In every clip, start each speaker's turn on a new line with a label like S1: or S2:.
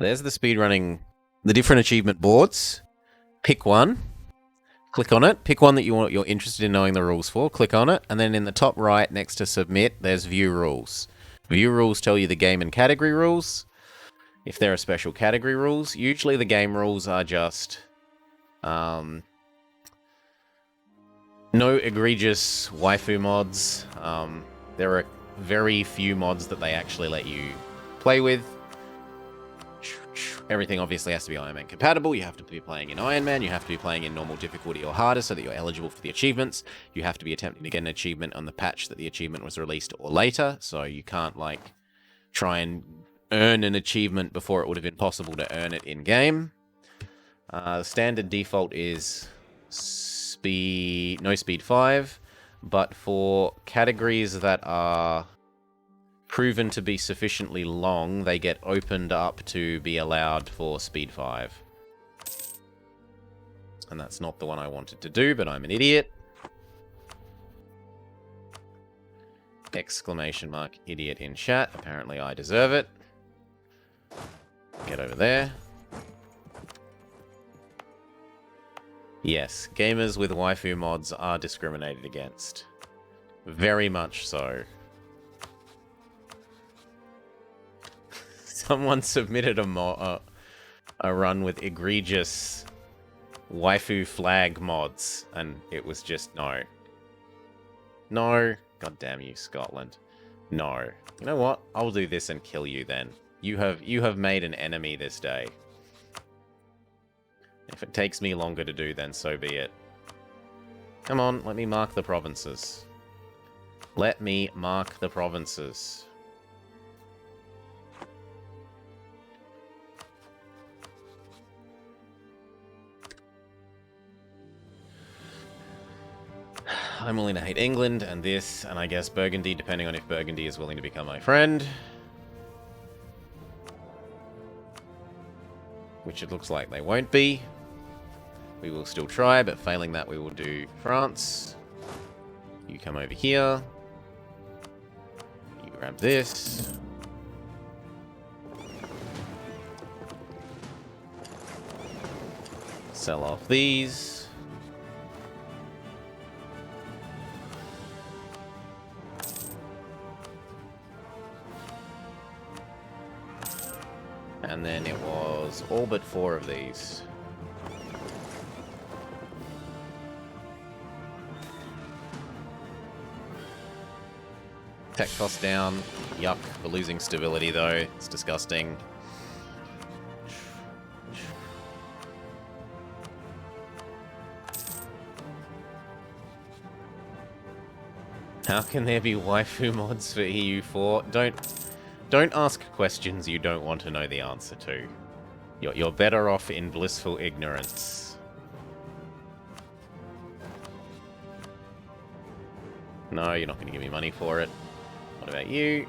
S1: There's the speedrunning, the different achievement boards. Pick one, click on it, pick one that you're interested in knowing the rules for, click on it, and then in the top right next to submit, there's view rules. View rules tell you the game and category rules. If there are special category rules, usually the game rules are just no egregious waifu mods. There are very few mods that they actually let you play with. Everything obviously has to be Iron Man compatible. You have to be playing in Iron Man. You have to be playing in normal difficulty or harder so that you're eligible for the achievements. You have to be attempting to get an achievement on the patch that the achievement was released or later. So you can't like try and earn an achievement before it would have been possible to earn it in game. The standard default is no speed 5, but for categories that are proven to be sufficiently long, they get opened up to be allowed for speed 5. And that's not the one I wanted to do, but I'm an idiot. Exclamation mark idiot in chat. Apparently I deserve it. Get over there. Yes, gamers with waifu mods are discriminated against. Very much so. Someone submitted a run with egregious waifu flag mods, and it was just no. No. God damn you, Scotland. No. You know what? I'll do this and kill you then. You have made an enemy this day. If it takes me longer to do, then so be it. Come on, let me mark the provinces. Let me mark the provinces. I'm willing to hate England and this, and I guess Burgundy, depending on if Burgundy is willing to become my friend. Which it looks like they won't be. We will still try, but failing that we will do France. You come over here. You grab this. Sell off these. And then it was all but 4 of these. Tech cost down. Yuck, for losing stability though. It's disgusting. How can there be waifu mods for EU4? Don't ask questions you don't want to know the answer to. You're better off in blissful ignorance. No, you're not going to give me money for it. What about you?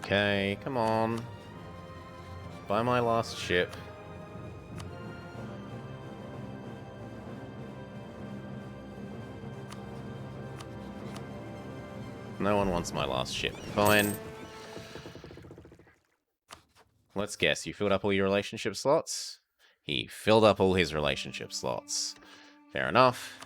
S1: Okay, come on. Buy my last ship. No one wants my last ship. Fine. Let's guess. You filled up all your relationship slots? He filled up all his relationship slots. Fair enough.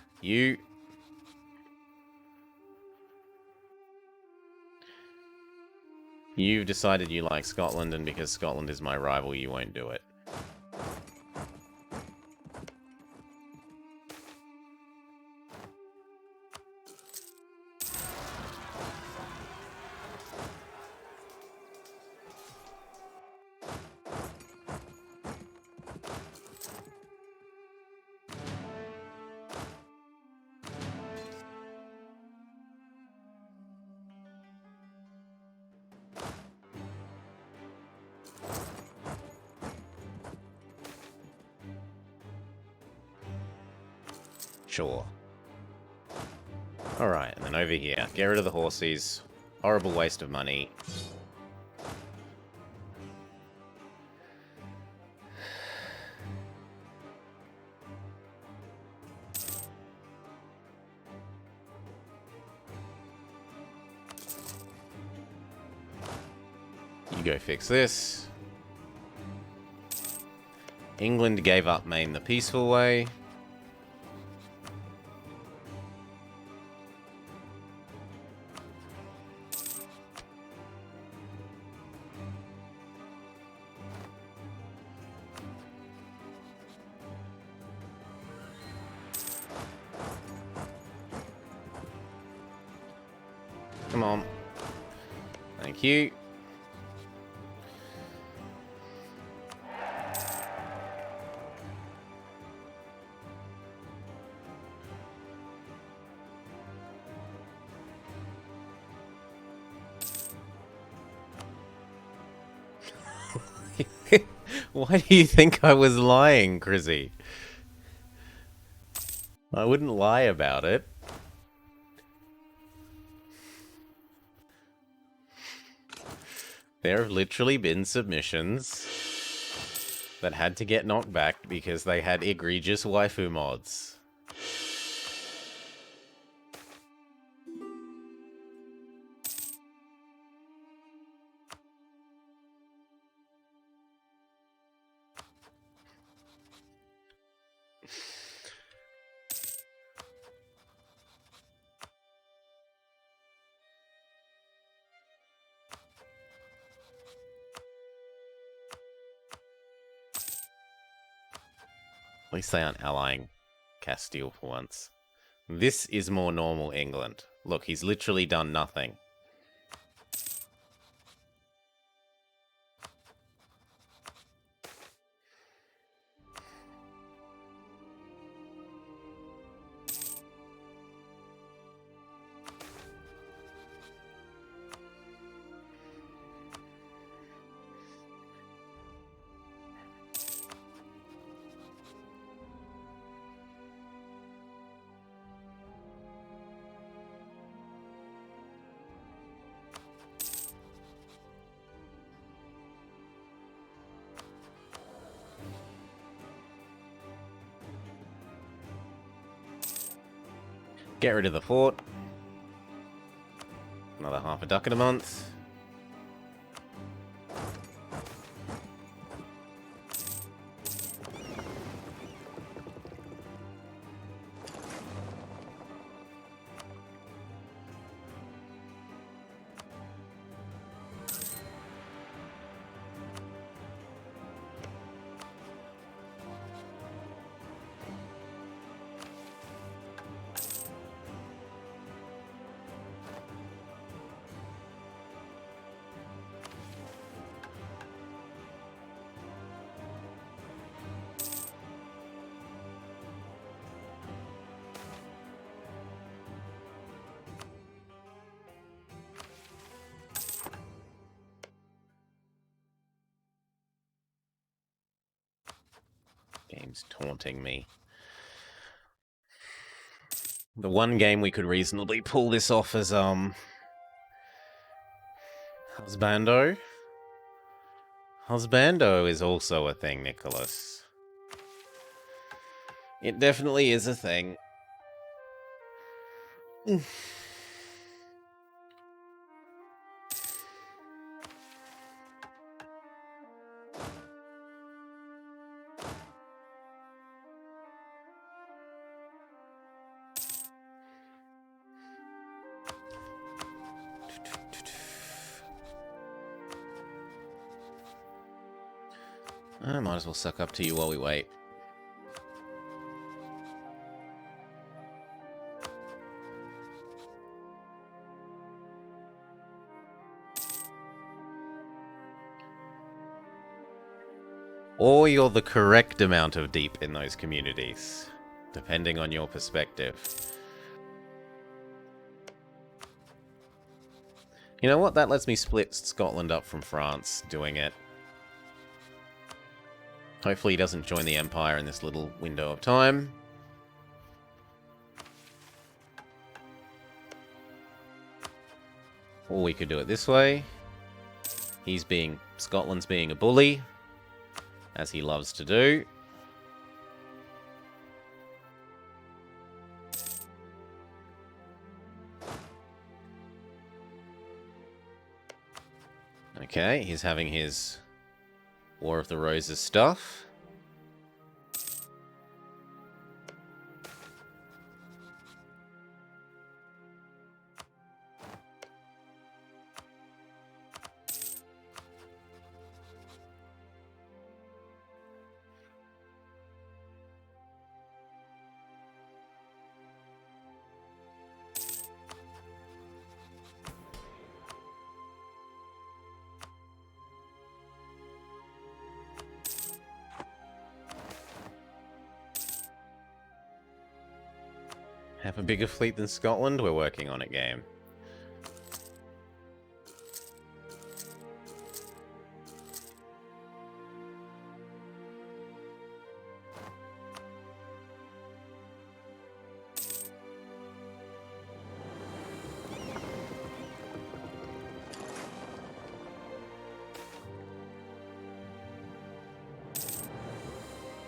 S1: You've decided you like Scotland, and because Scotland is my rival, you won't do it. chore. Alright, and then over here. Get rid of the horsies. Horrible waste of money. You go fix this. England gave up Maine the peaceful way. Come on. Thank you. Why do you think I was lying, Chrissy? I wouldn't lie about it. There have literally been submissions that had to get knocked back because they had egregious waifu mods. At least they aren't allying Castile for once. This is more normal England. Look, he's literally done nothing. Get rid of the fort. Another half a ducat a month. Game's taunting me. The one game we could reasonably pull this off is, Husbando. Husbando is also a thing, Nicholas. It definitely is a thing. I might as well suck up to you while we wait. Or you're the correct amount of deep in those communities, depending on your perspective. You know what? That lets me split Scotland up from France doing it. Hopefully he doesn't join the Empire in this little window of time. Or we could do it this way. Scotland's being a bully, as he loves to do. Okay, he's having his War of the Roses stuff. Have a bigger fleet than Scotland? We're working on it, game.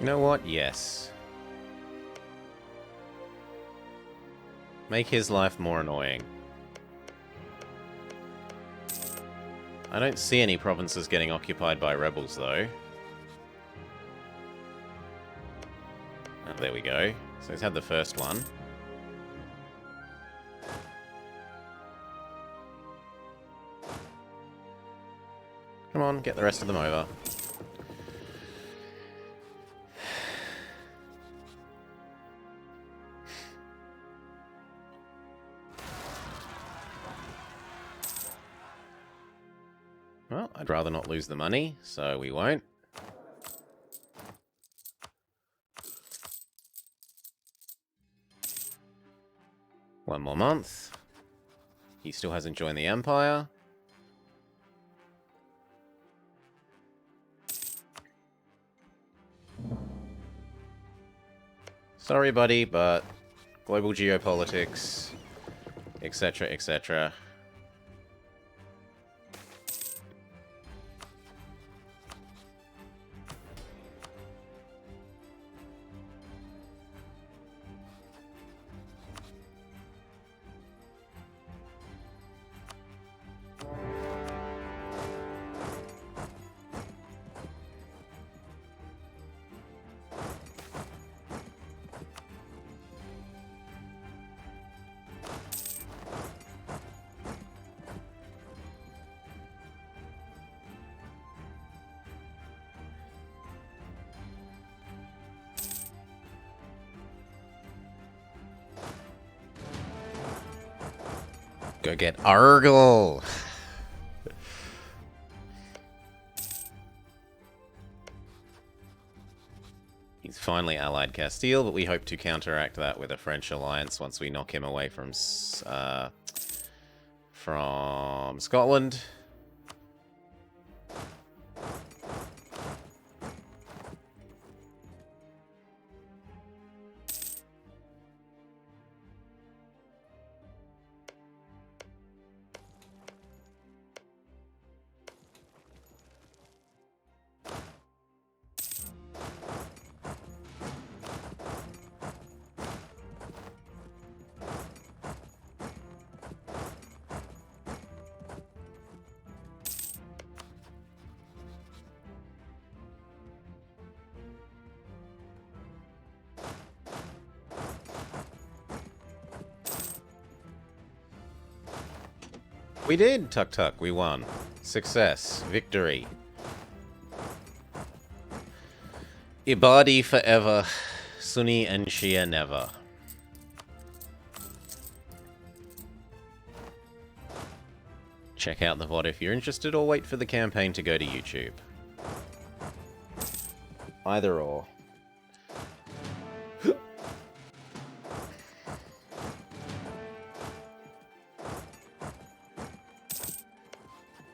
S1: You know what? Yes. Make his life more annoying. I don't see any provinces getting occupied by rebels, though. Oh, there we go. So he's had the first one. Come on, get the rest of them over. Well, I'd rather not lose the money, so we won't. One more month. He still hasn't joined the Empire. Sorry, buddy, but global geopolitics, etc., etc. Go get Argyle! He's finally allied Castile, but we hope to counteract that with a French alliance once we knock him away from Scotland. We did, Tuk Tuk. We won. Success. Victory. Ibadi forever. Sunni and Shia never. Check out the VOD if you're interested, or wait for the campaign to go to YouTube. Either or.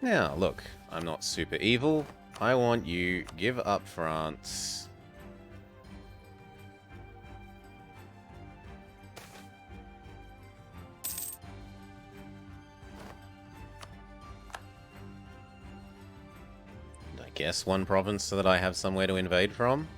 S1: Now, look, I'm not super evil. I want you give up France. guess one province so that I have somewhere to invade from.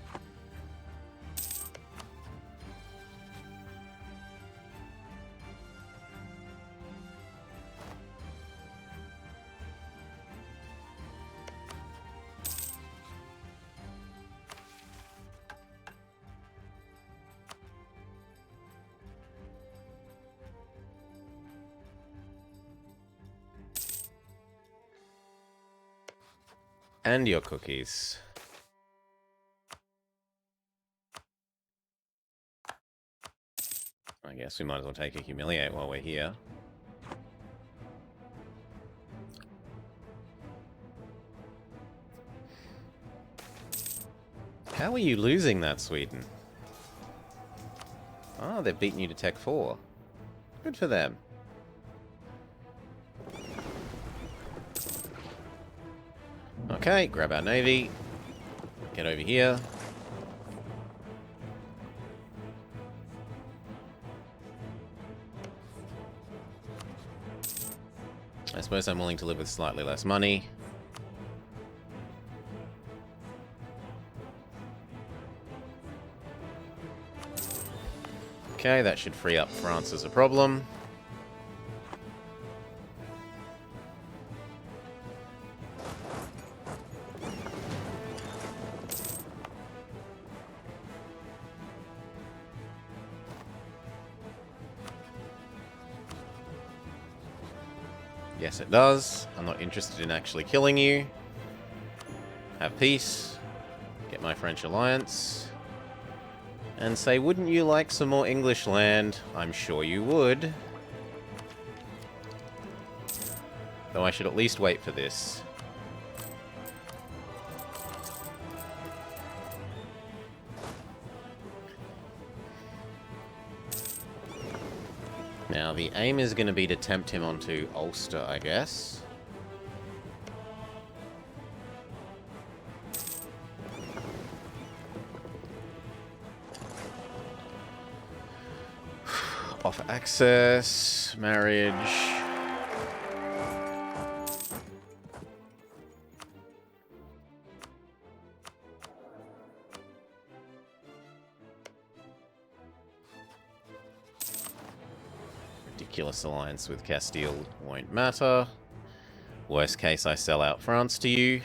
S1: And your cookies. I guess we might as well take a humiliate while we're here. How are you losing that, Sweden? Oh, they've beaten you to Tech 4. Good for them. Okay, grab our navy. Get over here. I suppose I'm willing to live with slightly less money. Okay, that should free up France as a problem. Yes, it does. I'm not interested in actually killing you. Have peace. Get my French alliance. And say, wouldn't you like some more English land? I'm sure you would. Though I should at least wait for this. Now, the aim is going to be to tempt him onto Ulster, I guess. Offer access, marriage. Ridiculous alliance with Castile won't matter. Worst case, I sell out France to you.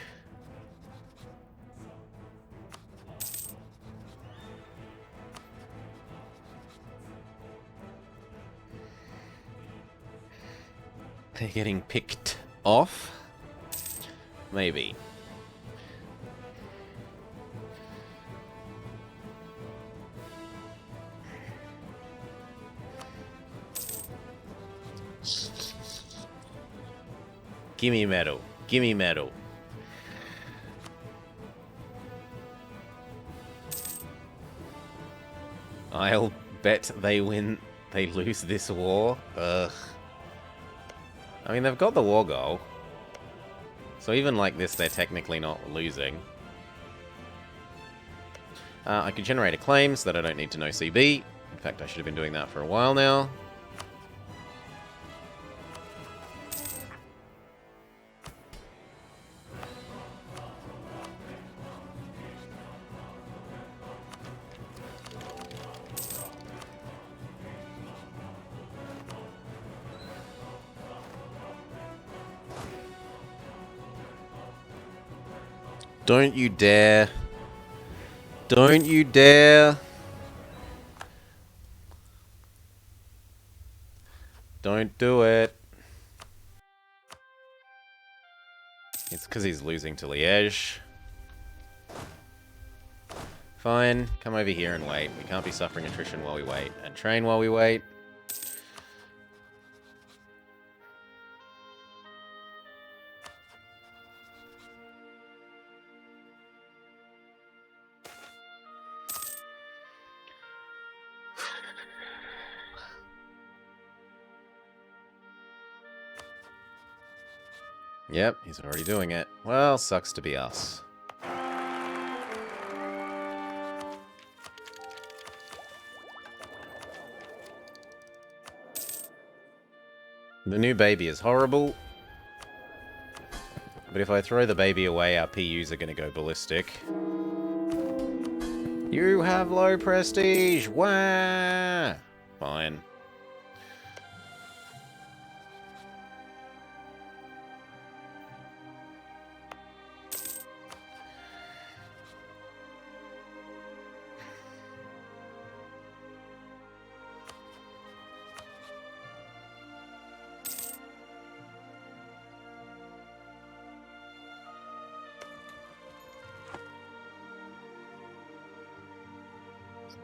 S1: They're getting picked off? Maybe. Gimme medal. Gimme medal. I'll bet they win. They lose this war. Ugh. I mean, they've got the war goal. So even like this, they're technically not losing. I could generate a claim so that I don't need to know CB. In fact, I should have been doing that for a while now. Don't you dare. Don't you dare. Don't do it. It's because he's losing to Liège. Fine, come over here and wait. We can't be suffering attrition while we wait. And train while we wait. Yep, he's already doing it. Well, sucks to be us. The new baby is horrible. But if I throw the baby away, our PUs are going to go ballistic. You have low prestige! Wah! Fine.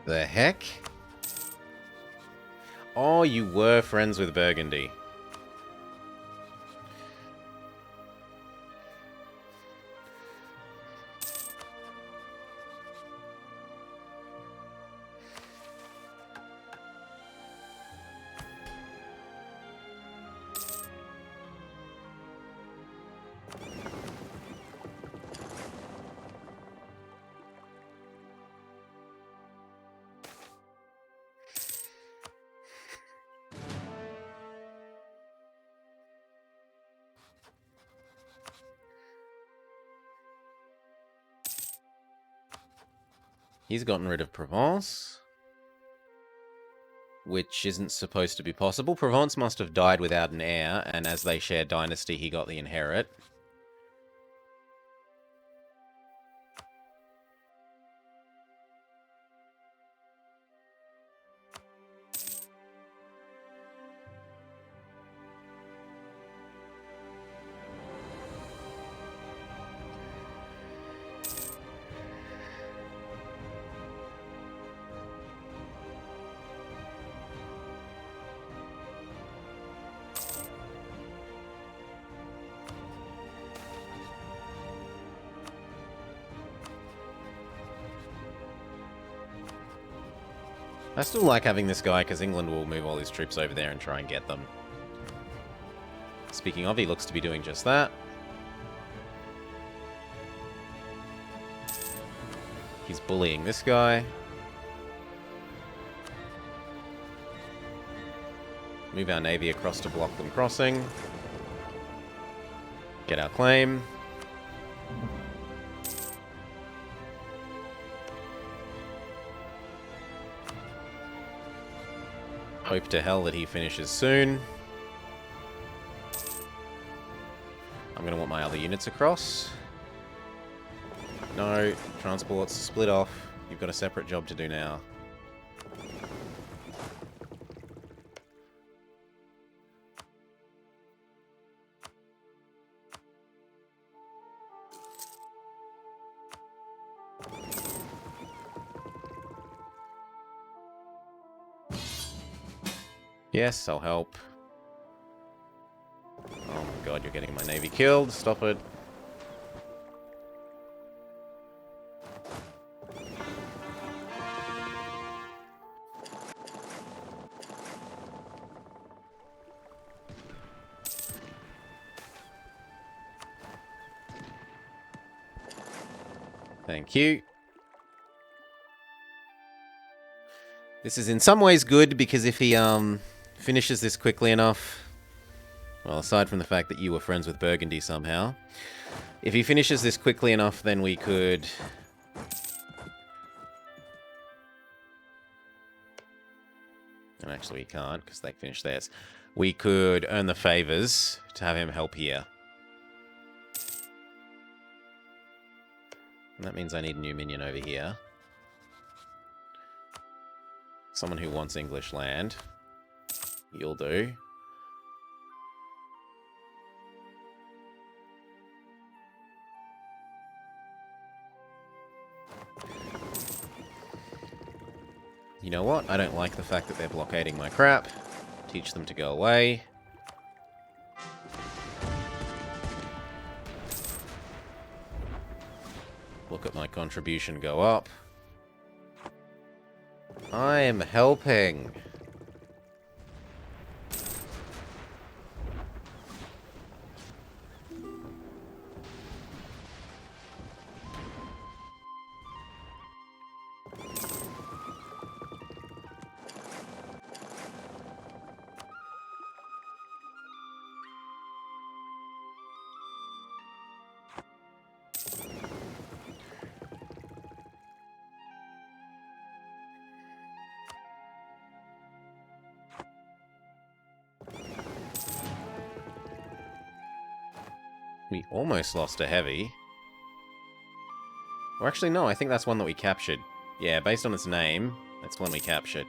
S1: The heck? Oh, you were friends with Burgundy. He's gotten rid of Provence, which isn't supposed to be possible. Provence must have died without an heir, and as they share dynasty, he got the inherit. I still like having this guy because England will move all his troops over there and try and get them. Speaking of, he looks to be doing just that. He's bullying this guy. Move our navy across to block them crossing. Get our claim. Hope to hell that he finishes soon. I'm going to want my other units across. No, transports, split off. You've got a separate job to do now. Yes, I'll help. Oh my god, you're getting my navy killed. Stop it. Thank you. This is in some ways good because if he finishes this quickly enough, well, aside from the fact that you were friends with Burgundy somehow, if he finishes this quickly enough, then we could... And actually we can't because they finished theirs. We could earn the favors to have him help here. And that means I need a new minion over here. Someone who wants English land. You'll do. You know what? I don't like the fact that they're blockading my crap. Teach them to go away. Look at my contribution go up. I am helping. We almost lost a heavy. Or actually, no, I think that's one that we captured. Yeah, based on its name, that's one we captured.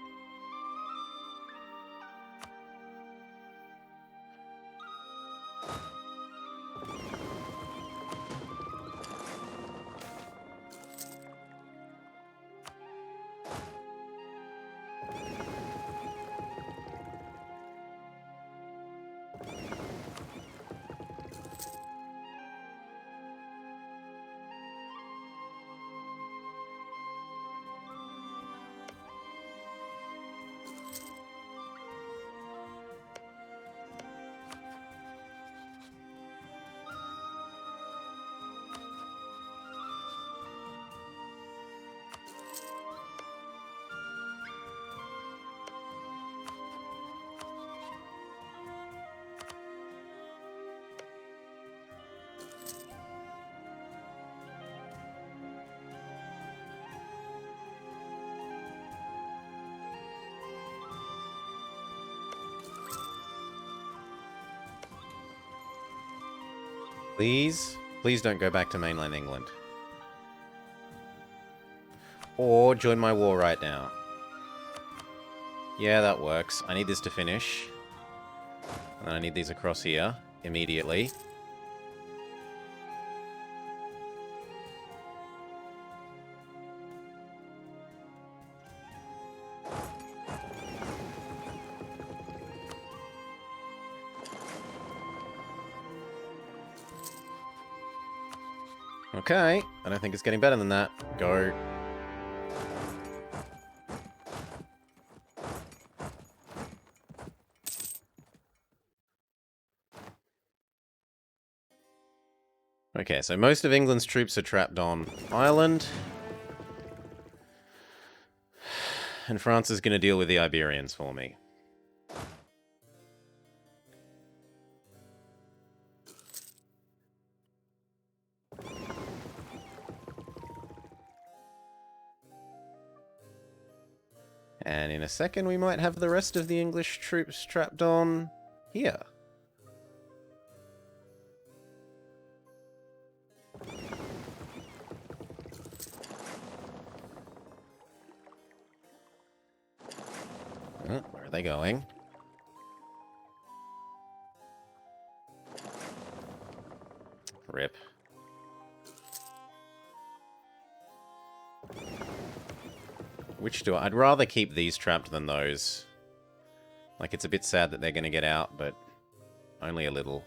S1: Please? Please don't go back to mainland England. Or join my war right now. Yeah, that works. I need this to finish. And I need these across here immediately. Okay, I don't think it's getting better than that. Go. Okay, so most of England's troops are trapped on Ireland. And France is going to deal with the Iberians for me. And in a second, we might have the rest of the English troops trapped on here. Oh, where are they going? Rip. Which do I'd rather keep these trapped than those. Like, it's a bit sad that they're going to get out, but only a little.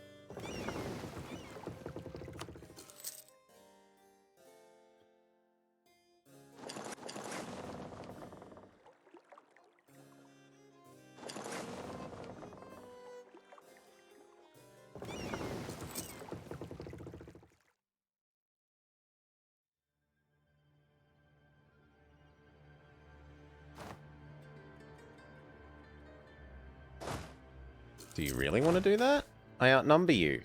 S1: Do you really want to do that? I outnumber you.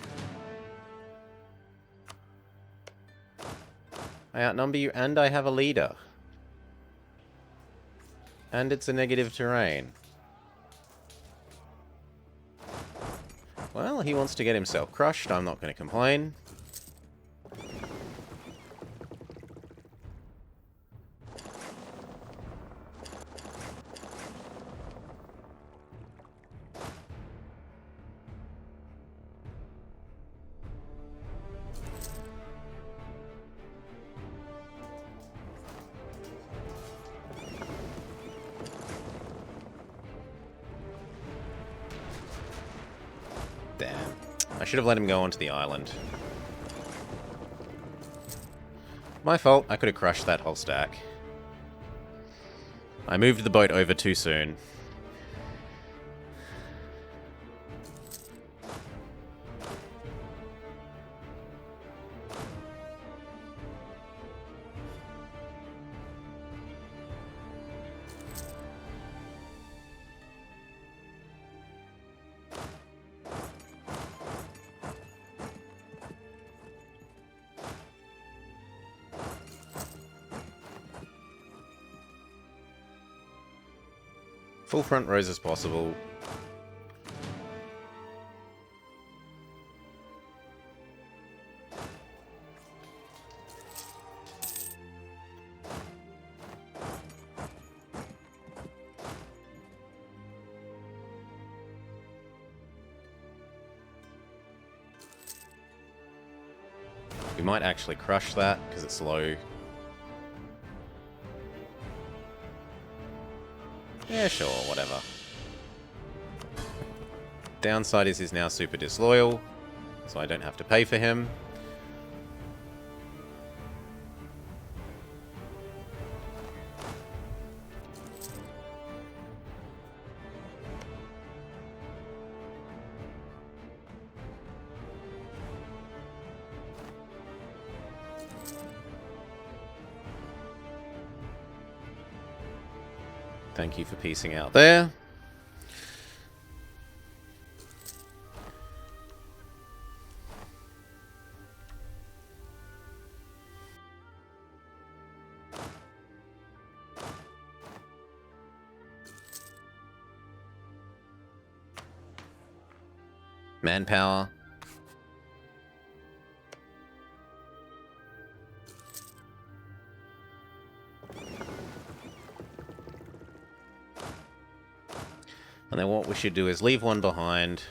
S1: I outnumber you and I have a leader. And it's a negative terrain. Well, he wants to get himself crushed. I'm not going to complain. Damn. I should have let him go onto the island. My fault. I could have crushed that whole stack. I moved the boat over too soon. Full front rows as possible. We might actually crush that, because it's low. Yeah, sure, whatever. Downside is he's now super disloyal, so I don't have to pay for him. Thank you for piecing out there. Manpower. And then what we should do is leave one behind.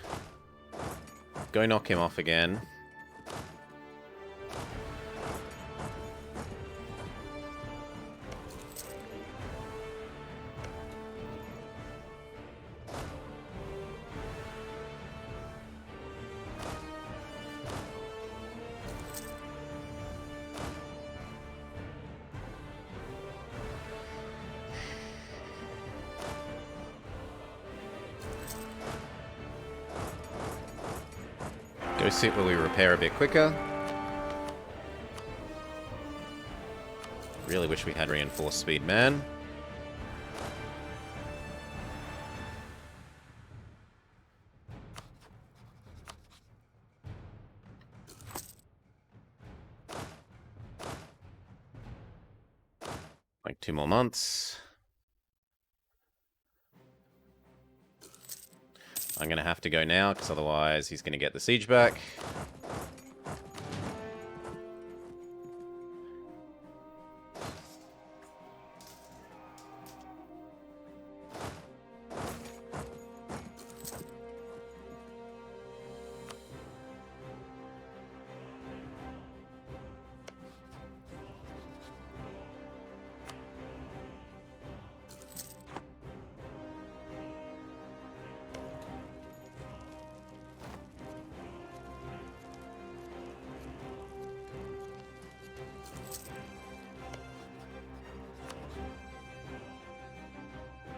S1: Go knock him off again. Go sit where we repair a bit quicker. Really wish we had reinforced speed, man. Like 2 more months. I'm going to have to go now, because otherwise he's going to get the siege back.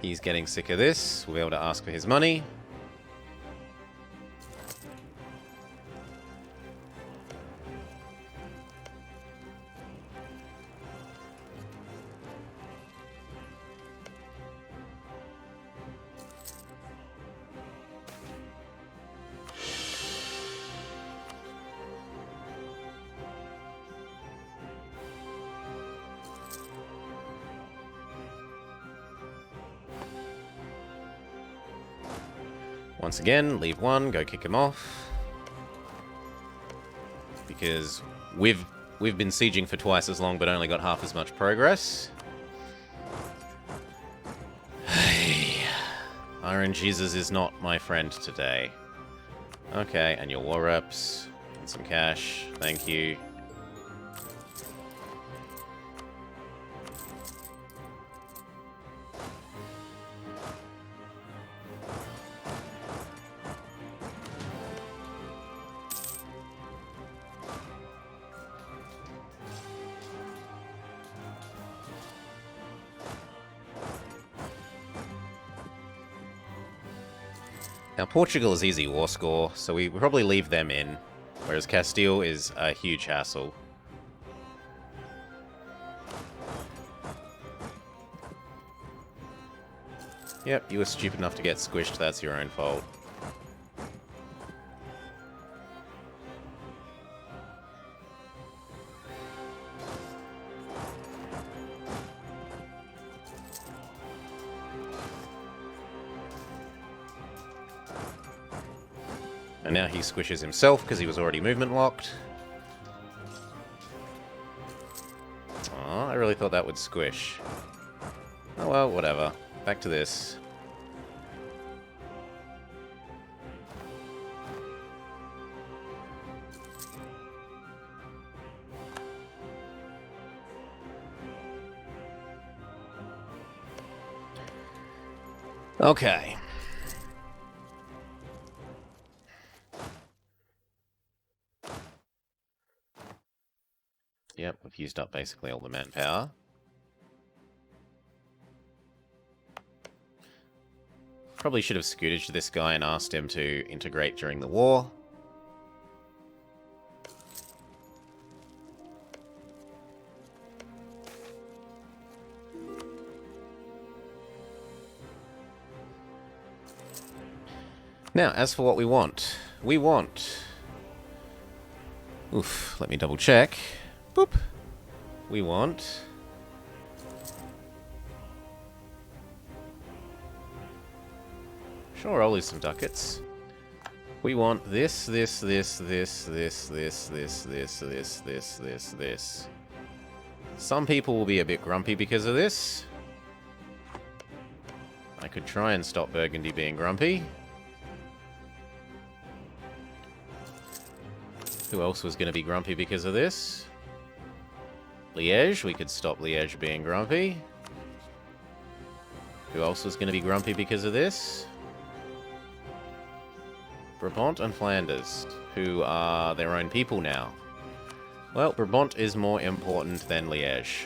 S1: He's getting sick of this. We'll be able to ask for his money. Once again, leave one, go kick him off. Because we've been sieging for twice as long, but only got half as much progress. Hey, Iron Jesus is not my friend today. Okay, and your war reps, and some cash, thank you. Now, Portugal is easy war score, so we probably leave them in, whereas Castile is a huge hassle. Yep, you were stupid enough to get squished, that's your own fault. And now he squishes himself because he was already movement locked. Aw, I really thought that would squish. Oh well, whatever. Back to this. Okay. Yep, we've used up basically all the manpower. Probably should have scootaged this guy and asked him to integrate during the war. Now, as for what we want. We want... Oof, let me double check. Boop. We want... Sure, I'll lose some ducats. We want this. Some people will be a bit grumpy because of this. I could try and stop Burgundy being grumpy. Who else was going to be grumpy because of this? Liège. We could stop Liège being grumpy. Who else was going to be grumpy because of this? Brabant and Flanders, who are their own people now. Well, Brabant is more important than Liège.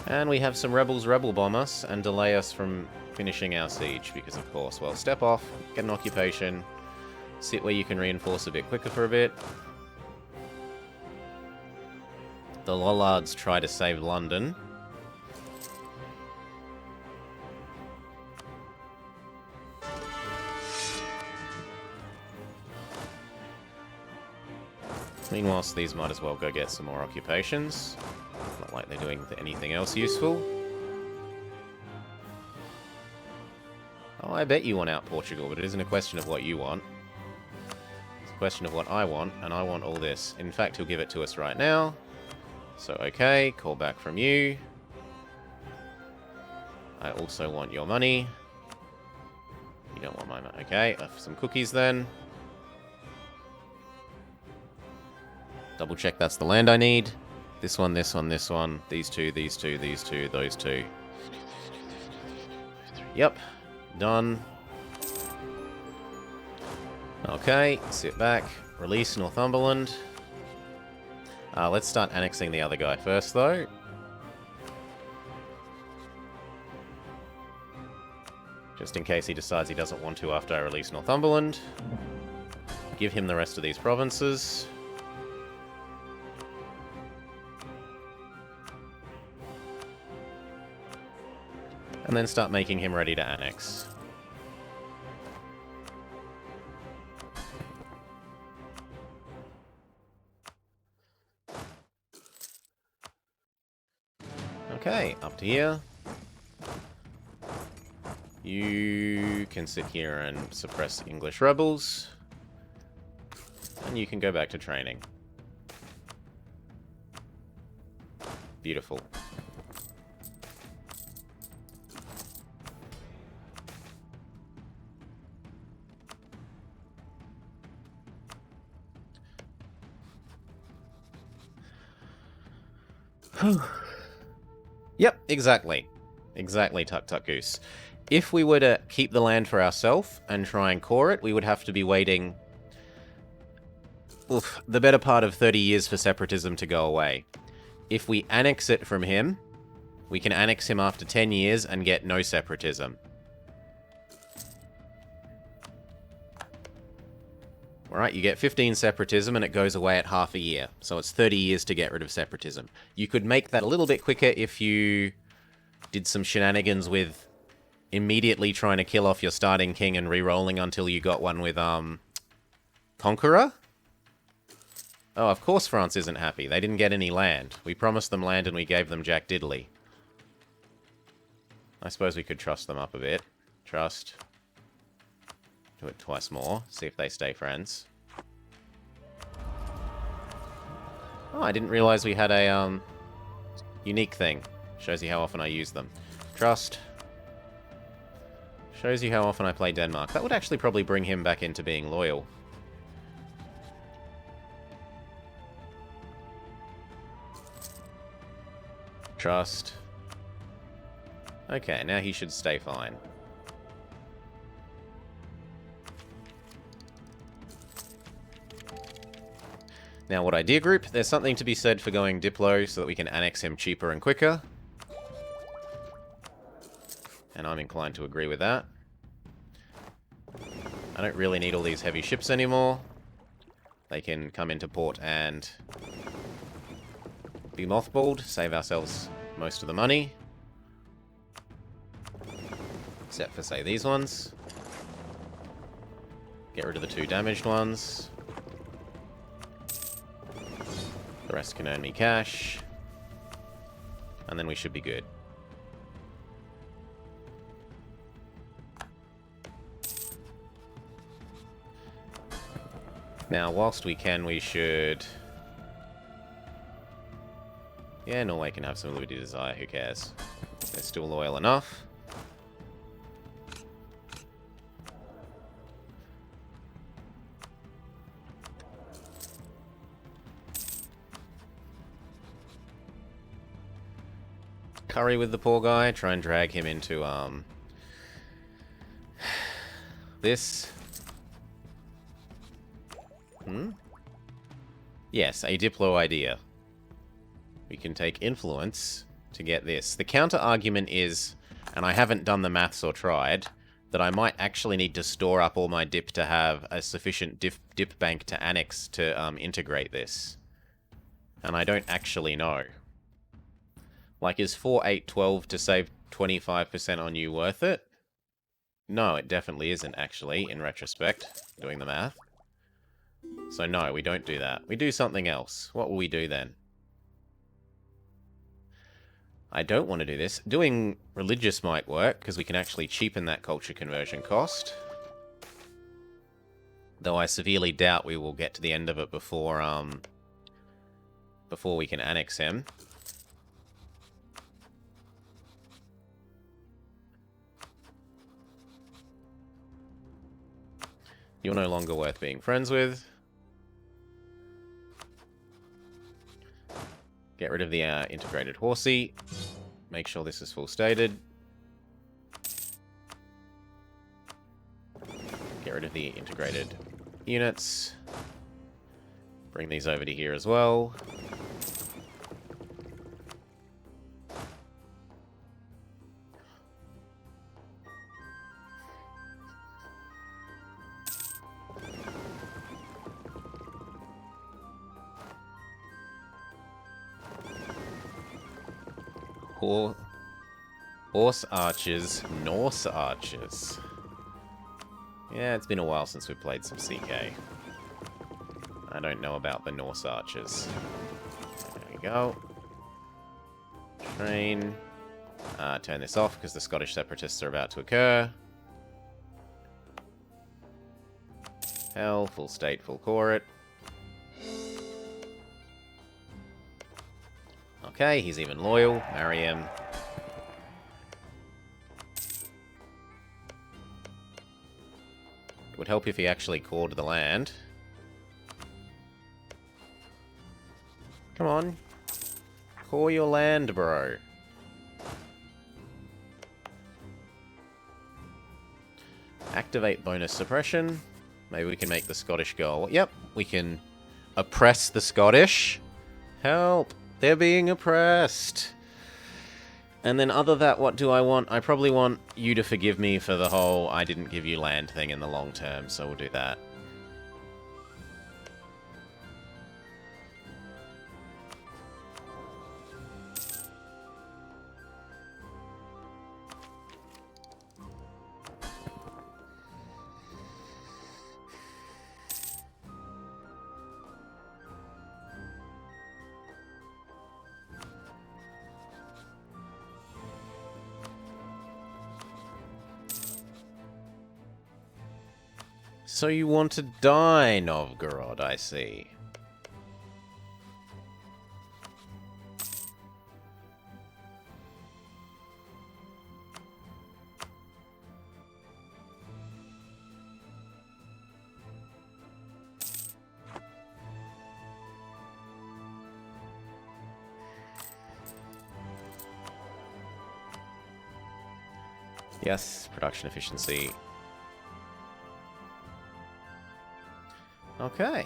S1: And we have some rebels rebel bomb us and delay us from finishing our siege, because of course, well, step off, get an occupation, sit where you can reinforce a bit quicker for a bit. The Lollards try to save London. Meanwhile, these might as well go get some more occupations. Not like they're doing anything else useful. Oh, I bet you want out Portugal, but it isn't a question of what you want. It's a question of what I want, and I want all this. In fact, he'll give it to us right now. So, okay, call back from you. I also want your money. You don't want my money. Okay, some cookies then. Double check that's the land I need. This one, this one, this one. These two, these two, these two, those two. Yep. Done. Okay, sit back. Release Northumberland. Let's start annexing the other guy first, though. Just in case he decides he doesn't want to after I release Northumberland. Give him the rest of these provinces. And then start making him ready to annex. Okay, up to here. You can sit here and suppress English rebels. And you can go back to training. Beautiful. Yep, exactly. Exactly, Tuk Tuk Goose. If we were to keep the land for ourselves and try and core it, we would have to be waiting the better part of 30 years for separatism to go away. If we annex it from him, we can annex him after 10 years and get no separatism. Alright, you get 15 separatism and it goes away at half a year. So it's 30 years to get rid of separatism. You could make that a little bit quicker if you did some shenanigans with immediately trying to kill off your starting king and re-rolling until you got one with, Conqueror? Oh, of course France isn't happy. They didn't get any land. We promised them land and we gave them Jack Diddley. I suppose we could trust them up a bit. Trust. Do it twice more. See if they stay friends. Oh, I didn't realize we had a, unique thing. Shows you how often I use them. Trust. Shows you how often I play Denmark. That would actually probably bring him back into being loyal. trust. Okay, now he should stay fine. Now, what idea group? There's something to be said for going Diplo so that we can annex him cheaper and quicker. And I'm inclined to agree with that. I don't really need all these heavy ships anymore. They can come into port and be mothballed, save ourselves most of the money. Except for, say, these ones. Get rid of the 2 damaged ones. The rest can earn me cash. And then we should be good. Now, whilst we can, we should... Yeah, Norway can have some Liberty Desire, who cares? They're still loyal enough. Curry with the poor guy, try and drag him into, this. Yes, a Diplo idea. We can take influence to get this. The counter-argument is, and I haven't done the maths or tried, that I might actually need to store up all my dip to have a sufficient dip bank to annex to integrate this. And I don't actually know. Like, is 4, 8, 12 to save 25% on you worth it? No, it definitely isn't, actually, in retrospect, doing the math. So no, we don't do that. We do something else. What will we do then? I don't want to do this. Doing religious might work, because we can actually cheapen that culture conversion cost. Though I severely doubt we will get to the end of it before we can annex him. You're no longer worth being friends with. Get rid of the integrated horsey. Make sure this is full stated. Get rid of the integrated units. Bring these over to here as well. Horse archers, Norse archers. Yeah, it's been a while since we played some CK. I don't know about the Norse archers. There we go. Train. Turn this off because the Scottish separatists are about to occur. Hell, full state, full core it. Okay, he's even loyal. Marry him. It would help if he actually cored the land. Come on. Core your land, bro. Activate bonus suppression. Maybe we can make the Scottish go. Yep, we can oppress the Scottish. Help! They're being oppressed. And then other than that, what do I want? I probably want you to forgive me for the whole I didn't give you land thing in the long term, so we'll do that. So you want to die, Novgorod, I see. Yes, production efficiency. Okay.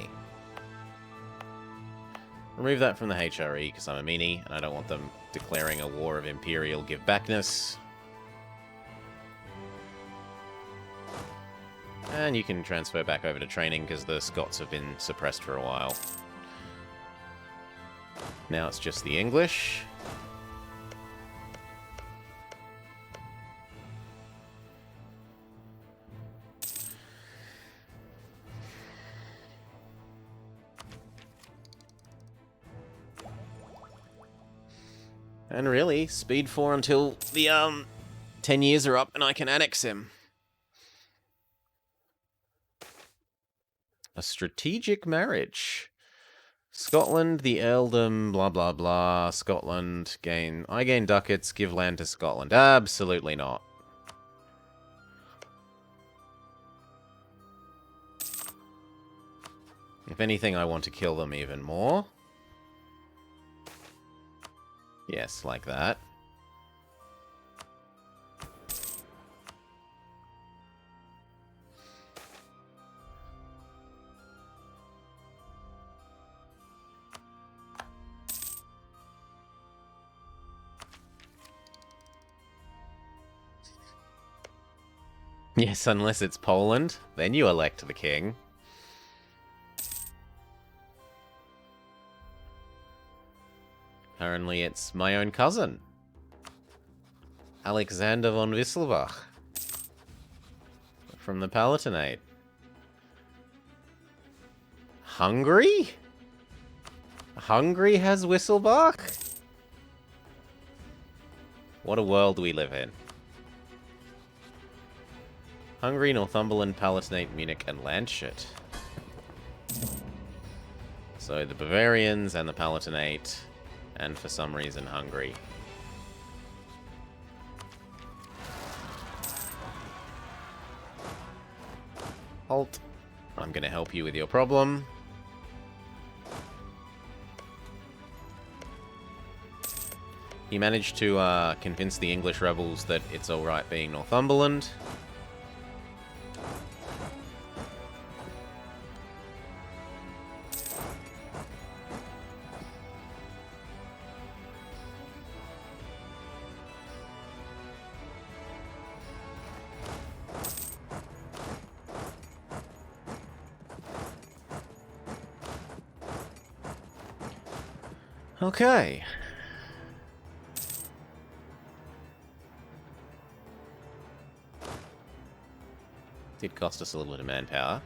S1: Remove that from the HRE because I'm a meanie and I don't want them declaring a war of imperial give-backness. And you can transfer back over to training because the Scots have been suppressed for a while. Now it's just the English. And really, speed 4 until the 10 years are up and I can annex him. A strategic marriage. Scotland, the earldom, blah blah blah. Scotland, I gain ducats, give land to Scotland. Absolutely not. If anything, I want to kill them even more. Yes, like that. Yes, unless it's Poland, then you elect the king. Apparently it's my own cousin. Alexander von Wisselbach. From the Palatinate. Hungary? Hungary has Wisselbach? What a world we live in. Hungary, Northumberland, Palatinate, Munich, and Landshut. So the Bavarians and the Palatinate, and for some reason Hungary. Halt. I'm going to help you with your problem. He managed to convince the English rebels that it's alright being Northumberland. Okay. Did cost us a little bit of manpower.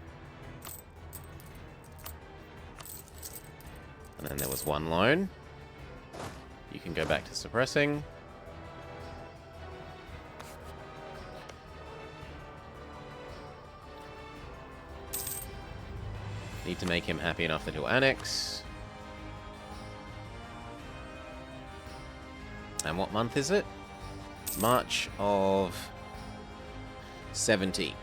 S1: And then there was one loan. You can go back to suppressing. Need to make him happy enough that he'll annex. And what month is it? March of 70.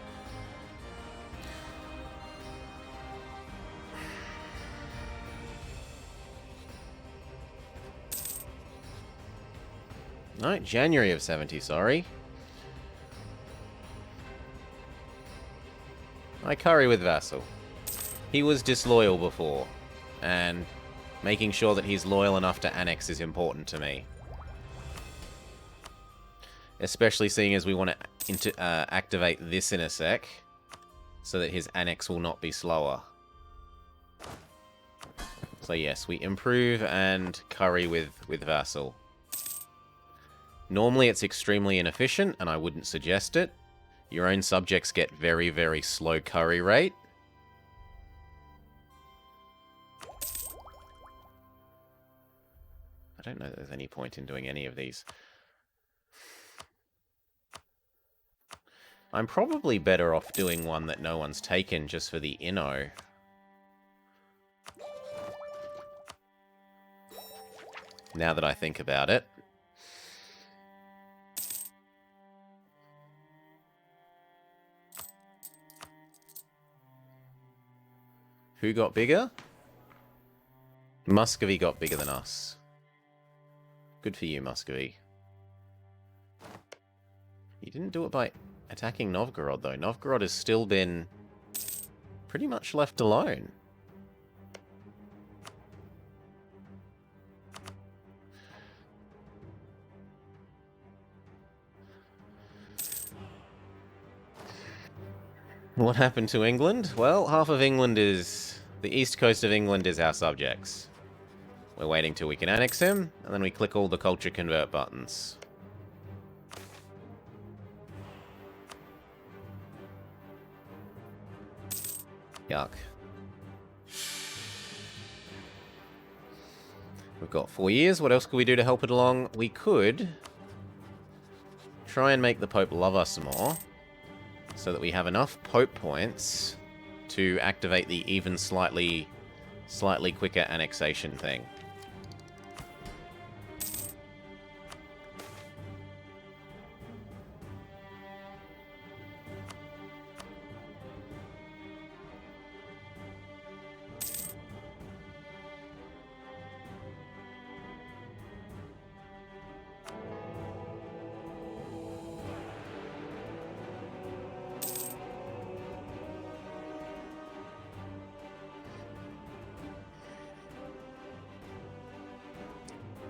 S1: No, January of 70, sorry. I curry with Vassal. He was disloyal before, and making sure that he's loyal enough to annex is important to me. Especially seeing as we want to activate this in a sec, so that his annex will not be slower. So yes, we improve and curry with Vassal. Normally it's extremely inefficient, and I wouldn't suggest it. Your own subjects get very, very slow curry rate. I don't know that there's any point in doing any of these. I'm probably better off doing one that no one's taken just for the inno. Now that I think about it. Who got bigger? Muscovy got bigger than us. Good for you, Muscovy. He didn't do it by attacking Novgorod, though. Novgorod has still been pretty much left alone. What happened to England? Well, half of England is... the east coast of England is our subjects. We're waiting till we can annex him, and then we click all the culture convert buttons. Yuck. We've got 4 years. What else could we do to help it along? We could try and make the Pope love us more, so that we have enough Pope points to activate the even slightly quicker annexation thing.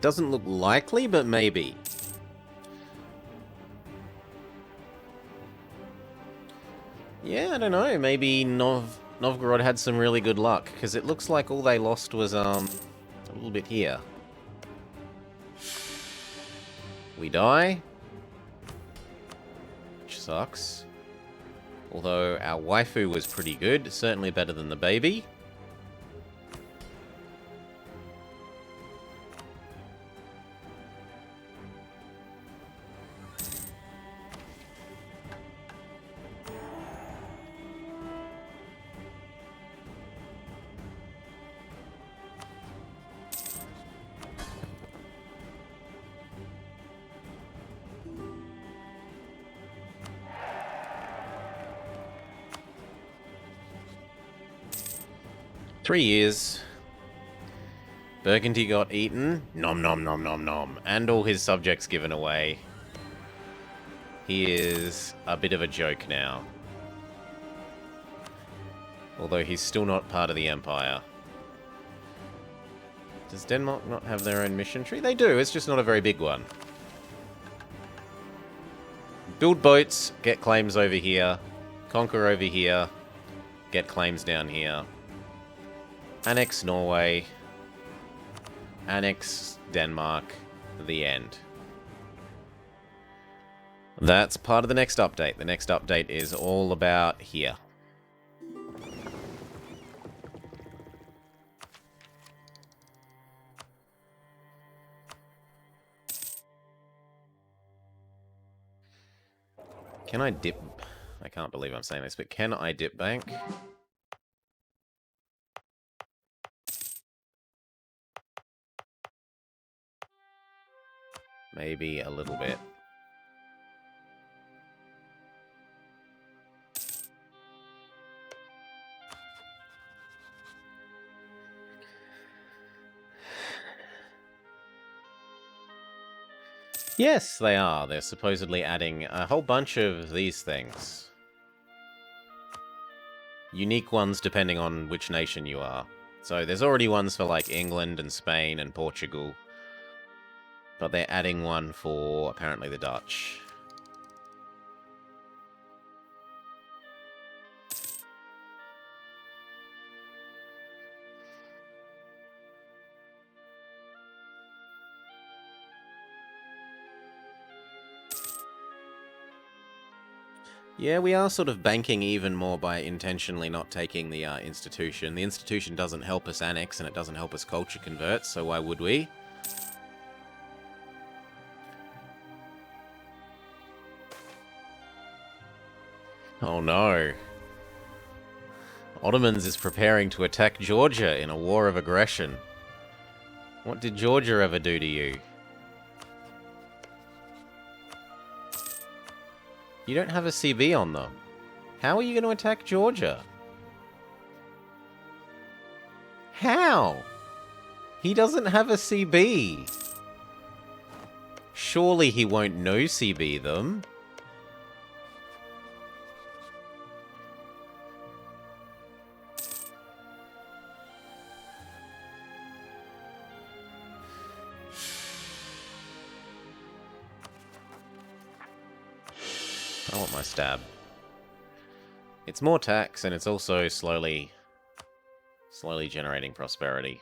S1: Doesn't look likely, but maybe. Yeah, I don't know. Maybe Novgorod had some really good luck, because it looks like all they lost was a little bit here. We die, which sucks. Although our waifu was pretty good, certainly better than the baby. Three years. Burgundy got eaten. Nom nom nom nom nom. And all his subjects given away. He is a bit of a joke now. Although he's still not part of the Empire. Does Denmark not have their own mission tree? They do, it's just not a very big one. Build boats, get claims over here. Conquer over here. Get claims down here. Annex Norway. Annex Denmark. The end. That's part of the next update. The next update is all about here. Can I dip... I can't believe I'm saying this, but can I dip bank? Maybe a little bit. Yes, they are. They're supposedly adding a whole bunch of these things. Unique ones depending on which nation you are. So there's already ones for like England and Spain and Portugal. But they're adding one for apparently the Dutch. Yeah, we are sort of banking even more by intentionally not taking the institution. The institution doesn't help us annex and it doesn't help us culture convert, so why would we? Oh no. Ottomans is preparing to attack Georgia in a war of aggression. What did Georgia ever do to you? You don't have a CB on them. How are you going to attack Georgia? How? He doesn't have a CB. Surely he won't no CB them. I want my stab. It's more tax, and it's also slowly generating prosperity.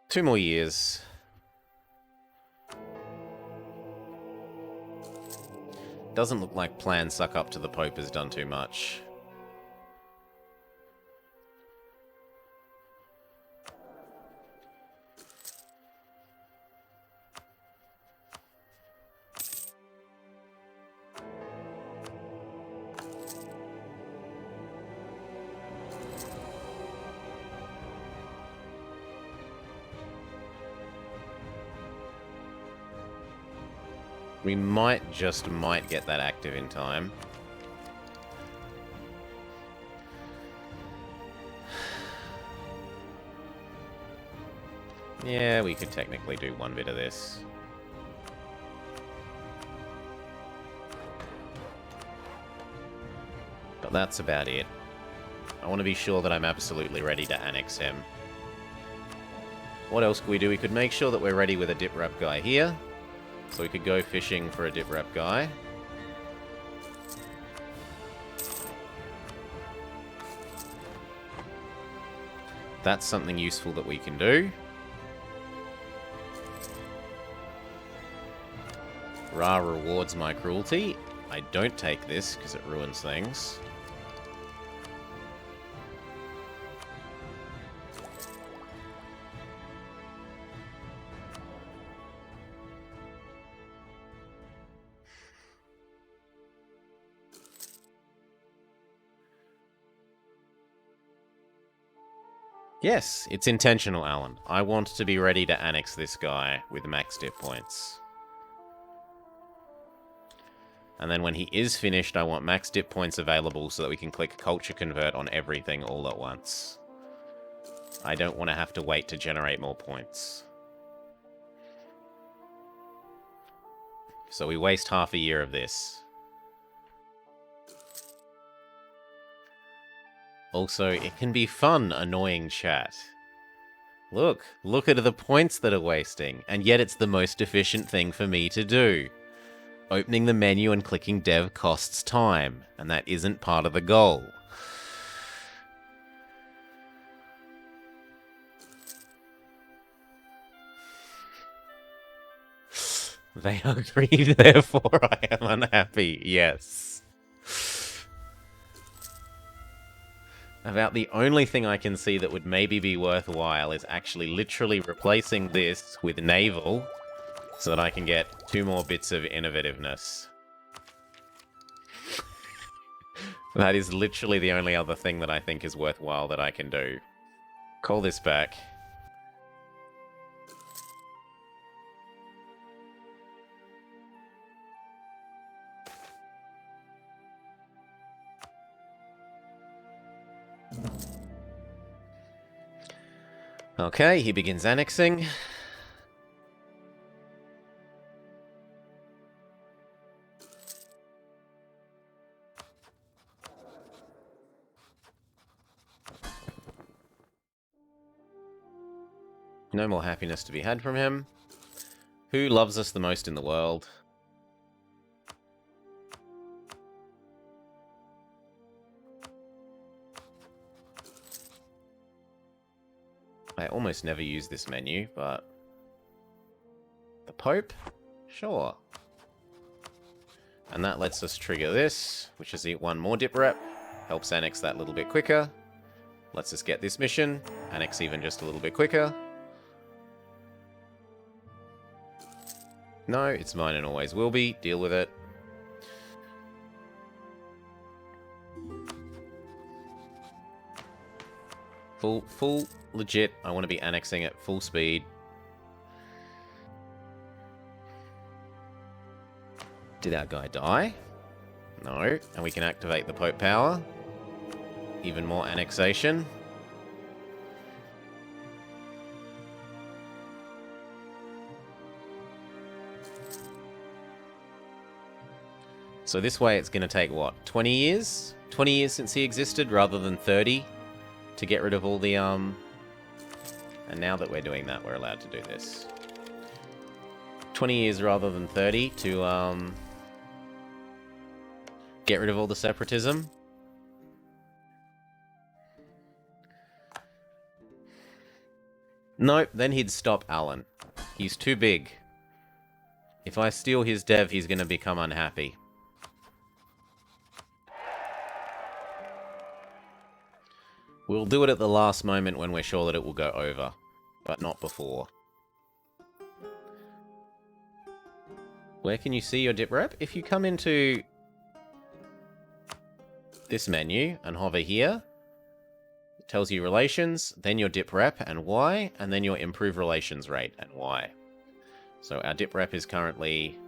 S1: Two more years. Doesn't look like Plan Suck Up to the Pope has done too much. We might get that active in time. Yeah, we could technically do one bit of this. But that's about it. I want to be sure that I'm absolutely ready to annex him. What else could we do? We could make sure that we're ready with a dip wrap guy here. So we could go fishing for a dip wrap guy. That's something useful that we can do. Ra rewards my cruelty. I don't take this because it ruins things. Yes, it's intentional, Alan. I want to be ready to annex this guy with max dip points. And then when he is finished, I want max dip points available so that we can click Culture Convert on everything all at once. I don't want to have to wait to generate more points. So we waste half a year of this. Also, it can be fun, annoying chat. Look at the points that are wasting, and yet it's the most efficient thing for me to do. Opening the menu and clicking dev costs time, and that isn't part of the goal. They agree, therefore I am unhappy, yes. About the only thing I can see that would maybe be worthwhile is actually literally replacing this with naval so that I can get 2 more bits of innovativeness. That is literally the only other thing that I think is worthwhile that I can do. Call this back. Okay, he begins annexing. No more happiness to be had from him. Who loves us the most in the world? I almost never use this menu, but... The Pope? Sure. And that lets us trigger this, which is 1 more dip rep. Helps annex that little bit quicker. Lets us get this mission. Annex even just a little bit quicker. No, it's mine and always will be. Deal with it. Full legit. I want to be annexing at full speed. Did our guy die? No. And we can activate the Pope power. Even more annexation. So this way it's going to take, what, 20 years? 20 years since he existed rather than 30 to get rid of all the And now that we're doing that, we're allowed to do this. 20 years rather than 30 to get rid of all the separatism. Nope, then he'd stop Alan. He's too big. If I steal his dev, he's going to become unhappy. We'll do it at the last moment when we're sure that it will go over, but not before. Where can you see your dip rep? If you come into this menu and hover here, it tells you relations, then your dip rep and Y, and then your improve relations rate and Y. So our dip rep is currently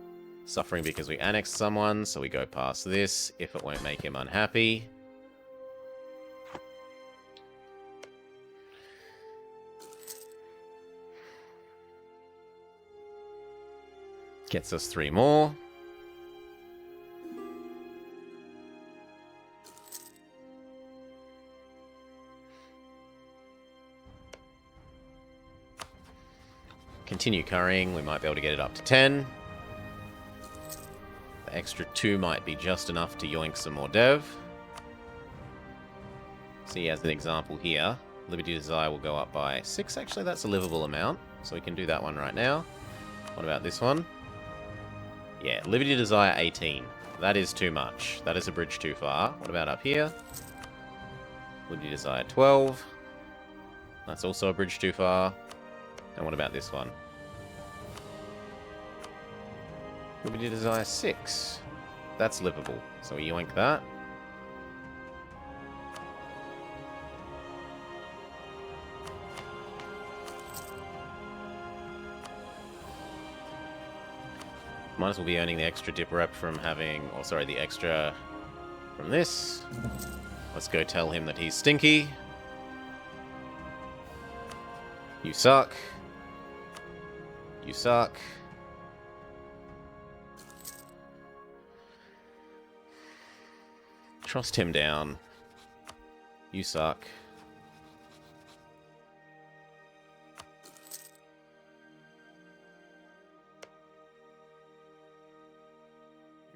S1: suffering because we annexed someone, so we go past this if it won't make him unhappy. Gets us 3 more. Continue currying, we might be able to get it up to 10. The extra 2 might be just enough to yoink some more dev. See, as an example here, Liberty Desire will go up by 6. Actually, that's a livable amount, so we can do that one right now. What about this one? Yeah, Liberty Desire 18. That is too much. That is a bridge too far. What about up here? Liberty Desire 12. That's also a bridge too far. And what about this one? Liberty Desire 6. That's livable. So we yoink that. Might as well be earning the extra dip rep from having... Or sorry, the extra from this. Let's go tell him that he's stinky. You suck. You suck. Trust him down. You suck.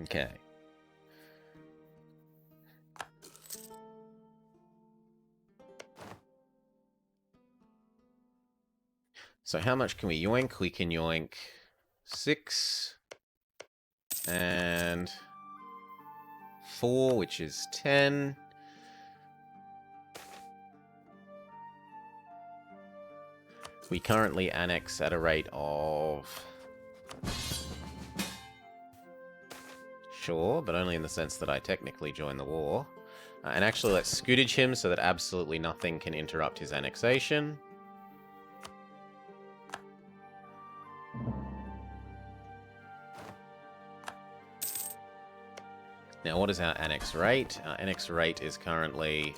S1: Okay. So how much can we yoink? We can yoink 6 and 4, which is 10. We currently annex at a rate of... Sure, but only in the sense that I technically joined the war. And actually, let's scootage him so that absolutely nothing can interrupt his annexation. Now, what is our annex rate? Our annex rate is currently...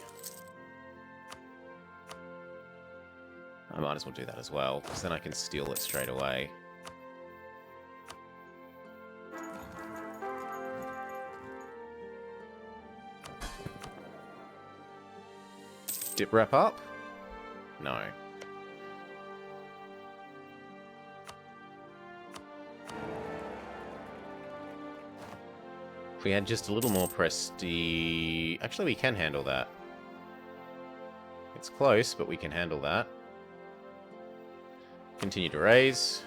S1: I might as well do that as well, because then I can steal it straight away. Dip wrap up? No. If we had just a little more prestige... Actually, we can handle that. It's close, but we can handle that. Continue to raise.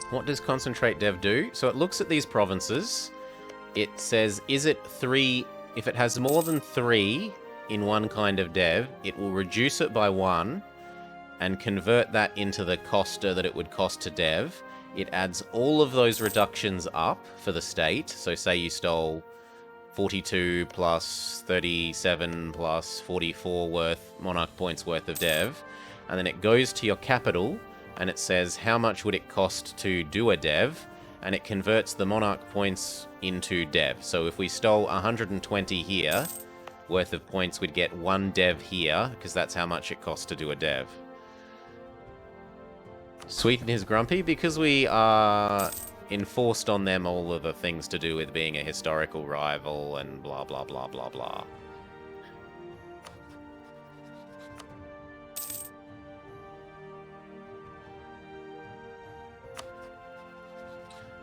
S1: What does concentrate dev do? So it looks at these provinces. It says, is it 3? If it has more than 3 in one kind of dev, it will reduce it by 1 and convert that into the coster that it would cost to dev. It adds all of those reductions up for the state. So say you stole 42 plus 37 plus 44 worth Monarch points worth of dev. And then it goes to your capital and it says how much would it cost to do a dev, and it converts the Monarch points into dev. So if we stole 120 here worth of points, we'd get 1 dev here, because that's how much it costs to do a dev. Sweden is grumpy because we are enforced on them all of the things to do with being a historical rival and blah blah blah blah blah.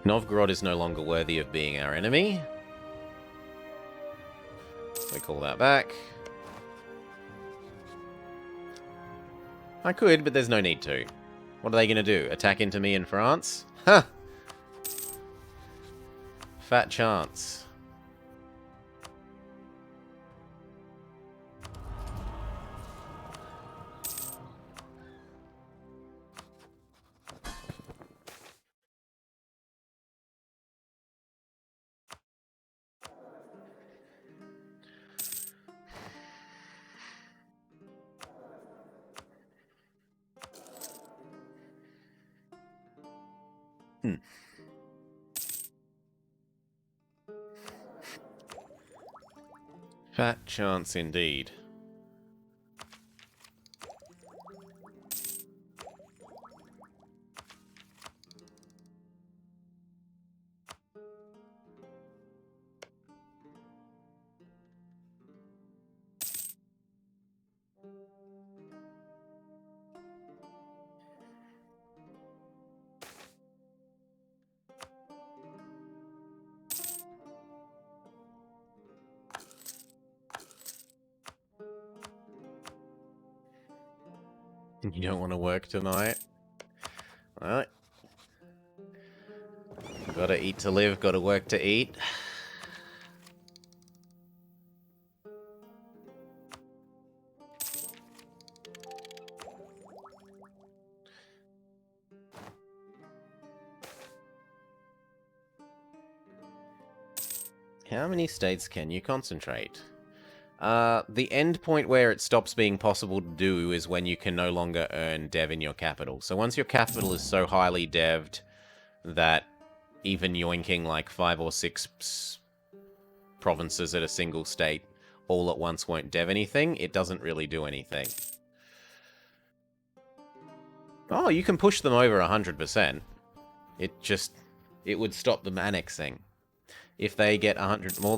S1: Novgorod is no longer worthy of being our enemy. We call that back. I could, but there's no need to. What are they going to do? Attack into me in France? Huh! Fat chance. Fat chance indeed. You don't want to work tonight? Alright. Gotta eat to live, gotta work to eat. How many states can you concentrate? The end point where it stops being possible to do is when you can no longer earn dev in your capital. So once your capital is so highly devved that even yoinking like 5 or 6 provinces at a single state all at once won't dev anything, it doesn't really do anything. Oh, you can push them over 100%. It would stop them annexing. If they get 100 more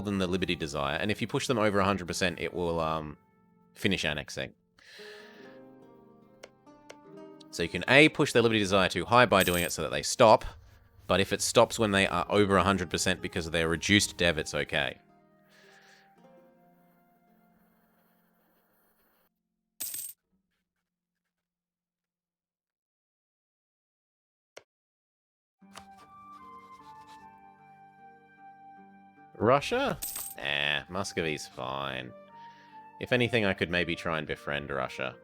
S1: than the Liberty Desire, and if you push them over 100%, it will finish annexing. So you can A, push their Liberty Desire too high by doing it so that they stop, but if it stops when they are over 100% because of their reduced dev, it's okay. Russia? Nah, Muscovy's fine. If anything, I could maybe try and befriend Russia.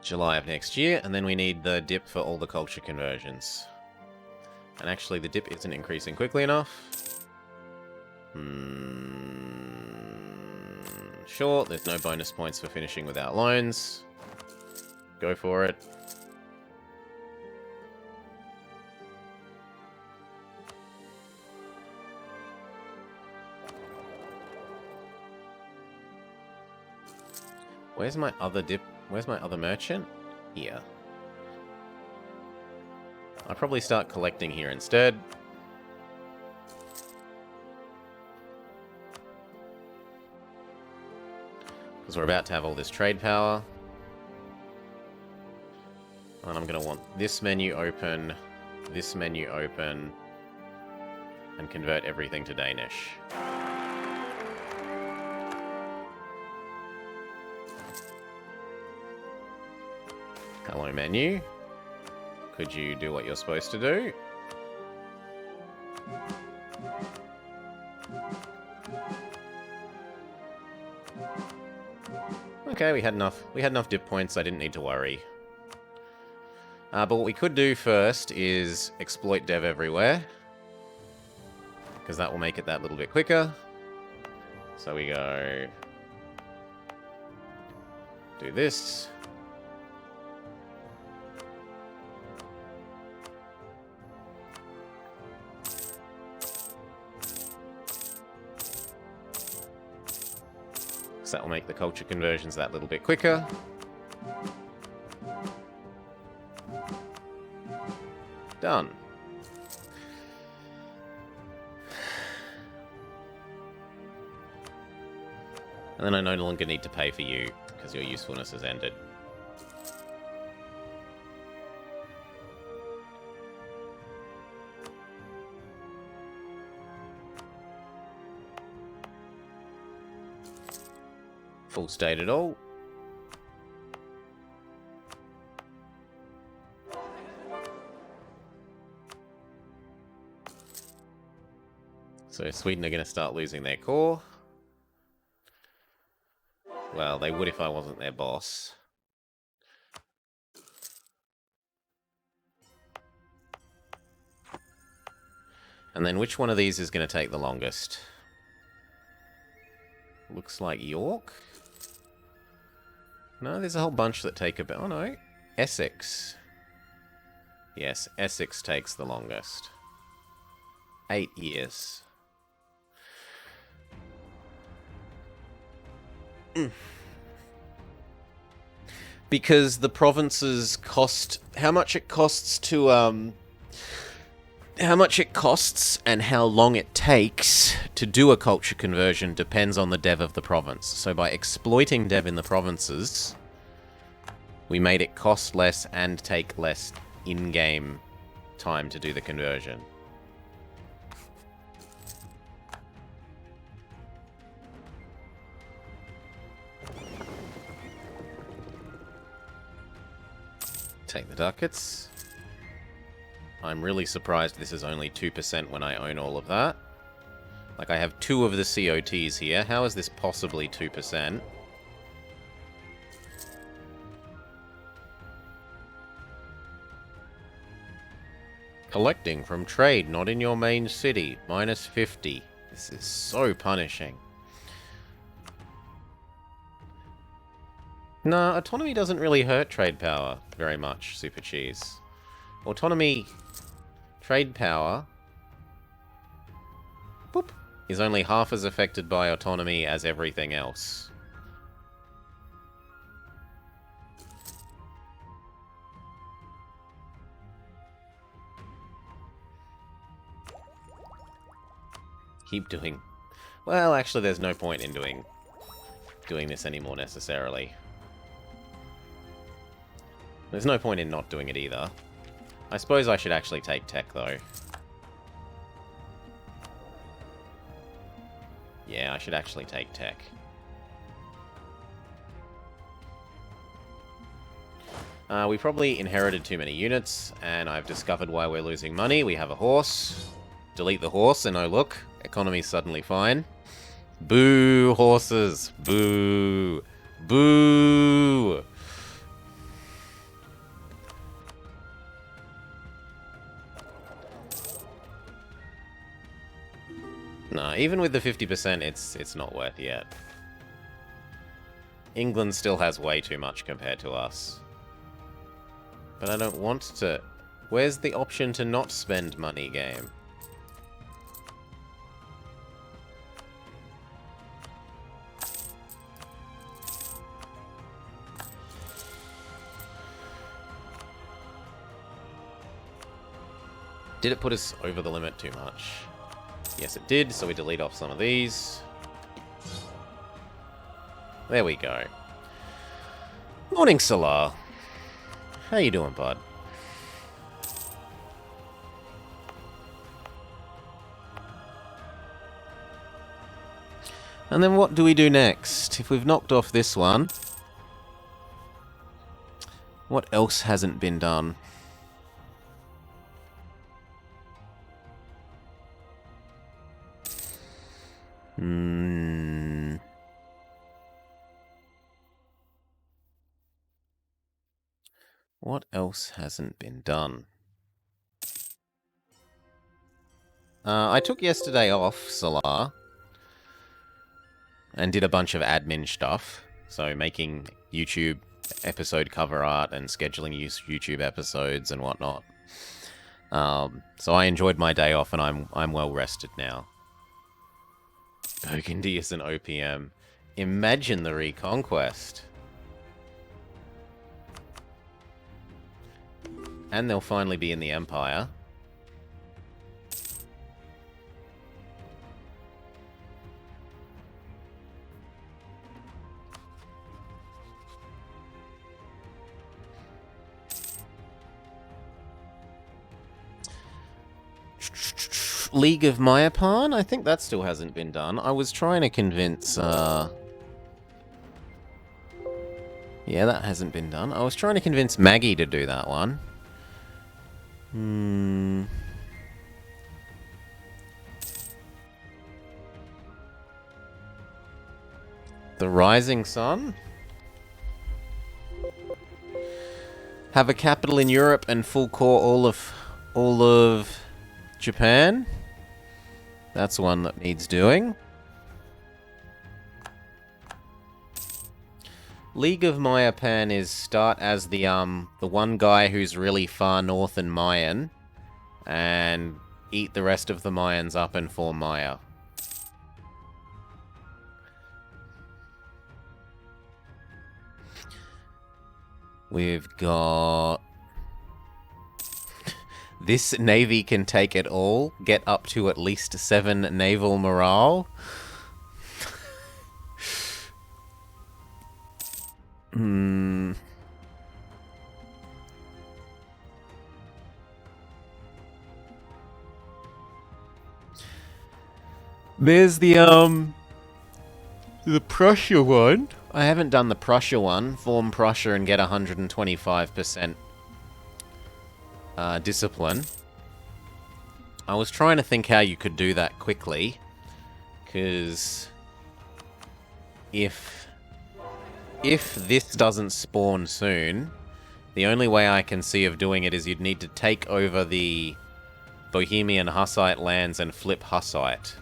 S1: July of next year, and then we need the dip for all the culture conversions. And actually, the dip isn't increasing quickly enough. Sure, there's no bonus points for finishing without loans. Go for it. Where's my other dip? Where's my other merchant? Here. I'll probably start collecting here instead. Because we're about to have all this trade power. And I'm going to want this menu open, and convert everything to Danish. Hello, menu. Could you do what you're supposed to do? Okay, we had enough dip points, I didn't need to worry. But what we could do first is exploit dev everywhere, because that will make it that little bit quicker. So we go Do this. So that will make the culture conversions that little bit quicker. Done. And then I no longer need to pay for you, because your usefulness has ended. Full state at all. So Sweden are going to start losing their core. Well, they would if I wasn't their boss. And then which one of these is going to take the longest? Looks like York? No, there's a whole bunch that take a bit. Oh no, Essex. Yes, Essex takes the longest. 8 years. Because the provinces cost how much it costs to how much it costs and how long it takes to do a culture conversion depends on the dev of the province. So by exploiting dev in the provinces, we made it cost less and take less in-game time to do the conversion. Take the ducats. I'm really surprised this is only 2% when I own all of that. Like, I have 2 of the COTs here. How is this possibly 2%? Collecting from trade, not in your main city. Minus 50. This is so punishing. No, autonomy doesn't really hurt trade power very much, Super Cheese. Autonomy, trade power, boop, is only half as affected by autonomy as everything else. Keep doing... Well, actually, there's no point in doing this anymore, necessarily. There's no point in not doing it either. I suppose I should actually take tech, though. Yeah, I should actually take tech. We probably inherited too many units, and I've discovered why we're losing money. We have a horse. Delete the horse, and oh look, economy's suddenly fine. Boo, horses. Boo. Boo. No, even with the 50%, it's not worth yet. England still has way too much compared to us. But I don't want to... Where's the option to not spend money, game? Did it put us over the limit too much? Yes, it did, so we delete off some of these. There we go. Morning, Salah. How you doing, bud? And then what do we do next? If we've knocked off this one, what else hasn't been done? What else hasn't been done? I took yesterday off, Salah, and did a bunch of admin stuff. So making YouTube episode cover art and scheduling YouTube episodes and whatnot. So I enjoyed my day off, and I'm well rested now. Burgundy is an OPM. Imagine the Reconquest. And they'll finally be in the Empire. League of Mayapan? I think that still hasn't been done. I was trying to convince, yeah, that hasn't been done. I was trying to convince Maggie to do that one. The Rising Sun? Have a capital in Europe and full core all of Japan? That's one that needs doing. League of Mayapan is start as the one guy who's really far north in Mayan, and eat the rest of the Mayans up and form Maya. We've got... This navy can take it all. Get up to at least 7 naval morale. There's the Prussia one. I haven't done the Prussia one. Form Prussia and get 125% discipline. I was trying to think how you could do that quickly, because if this doesn't spawn soon, the only way I can see of doing it is you'd need to take over the Bohemian Hussite lands and flip Hussite.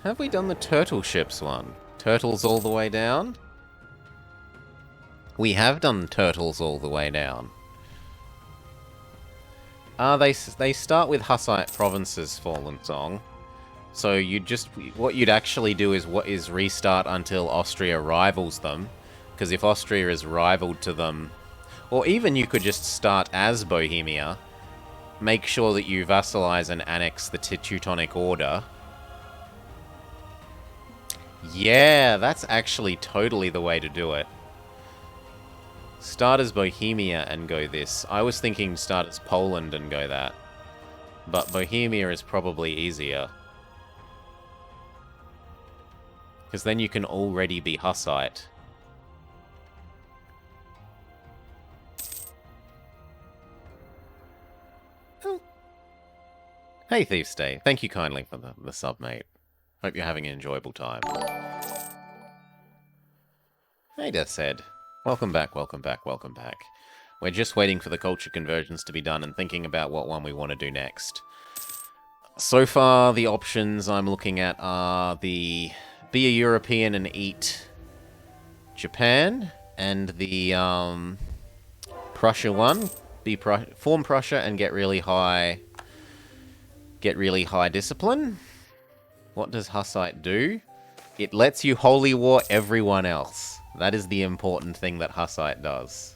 S1: Have we done the turtle ships one? Turtles all the way down? We have done turtles all the way down. They start with Hussite provinces, Fallen Song. So what you'd actually do is restart until Austria rivals them. Because if Austria is rivaled to them, or even you could just start as Bohemia, make sure that you vassalize and annex the Teutonic Order. Yeah, that's actually totally the way to do it. Start as Bohemia and go this. I was thinking start as Poland and go that. But Bohemia is probably easier. Because then you can already be Hussite. Oh. Hey, Thief's Day. Thank you kindly for the sub, mate. Hope you're having an enjoyable time. Hey, Deathshead. Welcome back, welcome back, welcome back. We're just waiting for the culture conversions to be done and thinking about what one we want to do next. So far, the options I'm looking at are the be a European and eat Japan, and the Prussia one, form Prussia and get really high discipline. What does Hussite do? It lets you holy war everyone else. That is the important thing that Hussite does.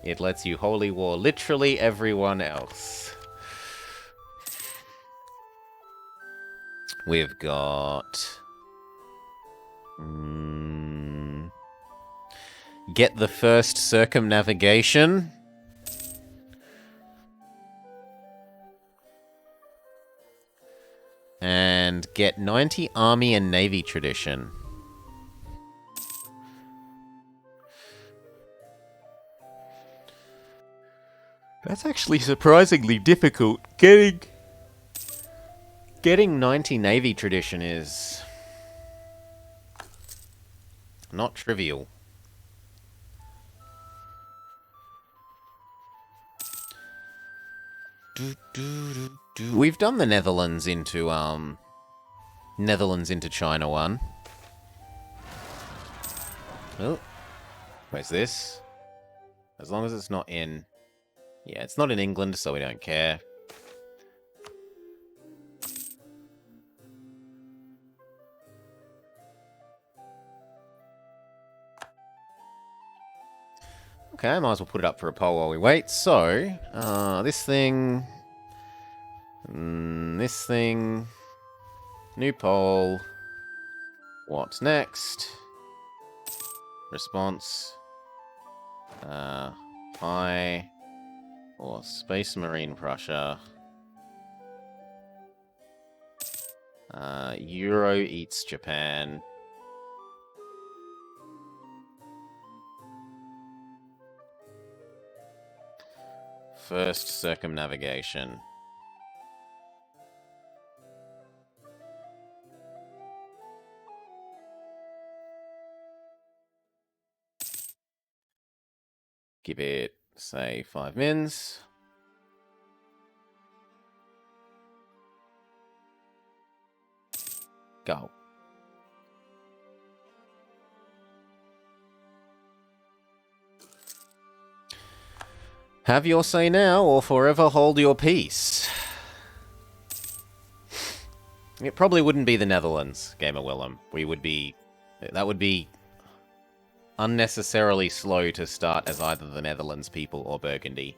S1: It lets you holy war literally everyone else. We've got... get the first circumnavigation. And get 90 army and navy tradition. That's actually surprisingly difficult. Getting 90 navy tradition is not trivial. We've done the Netherlands into China one. Oh, where's this? As long as it's not in... Yeah, it's not in England, so we don't care. Okay, I might as well put it up for a poll while we wait. So, this thing... this thing... New poll... What's next? Response... Hi... or Space Marine Prussia. Euro eats Japan. First circumnavigation. Give it, say, 5 mins. Go. Have your say now, or forever hold your peace. It probably wouldn't be the Netherlands, Gamer Willem. That would be unnecessarily slow to start as either the Netherlands people or Burgundy.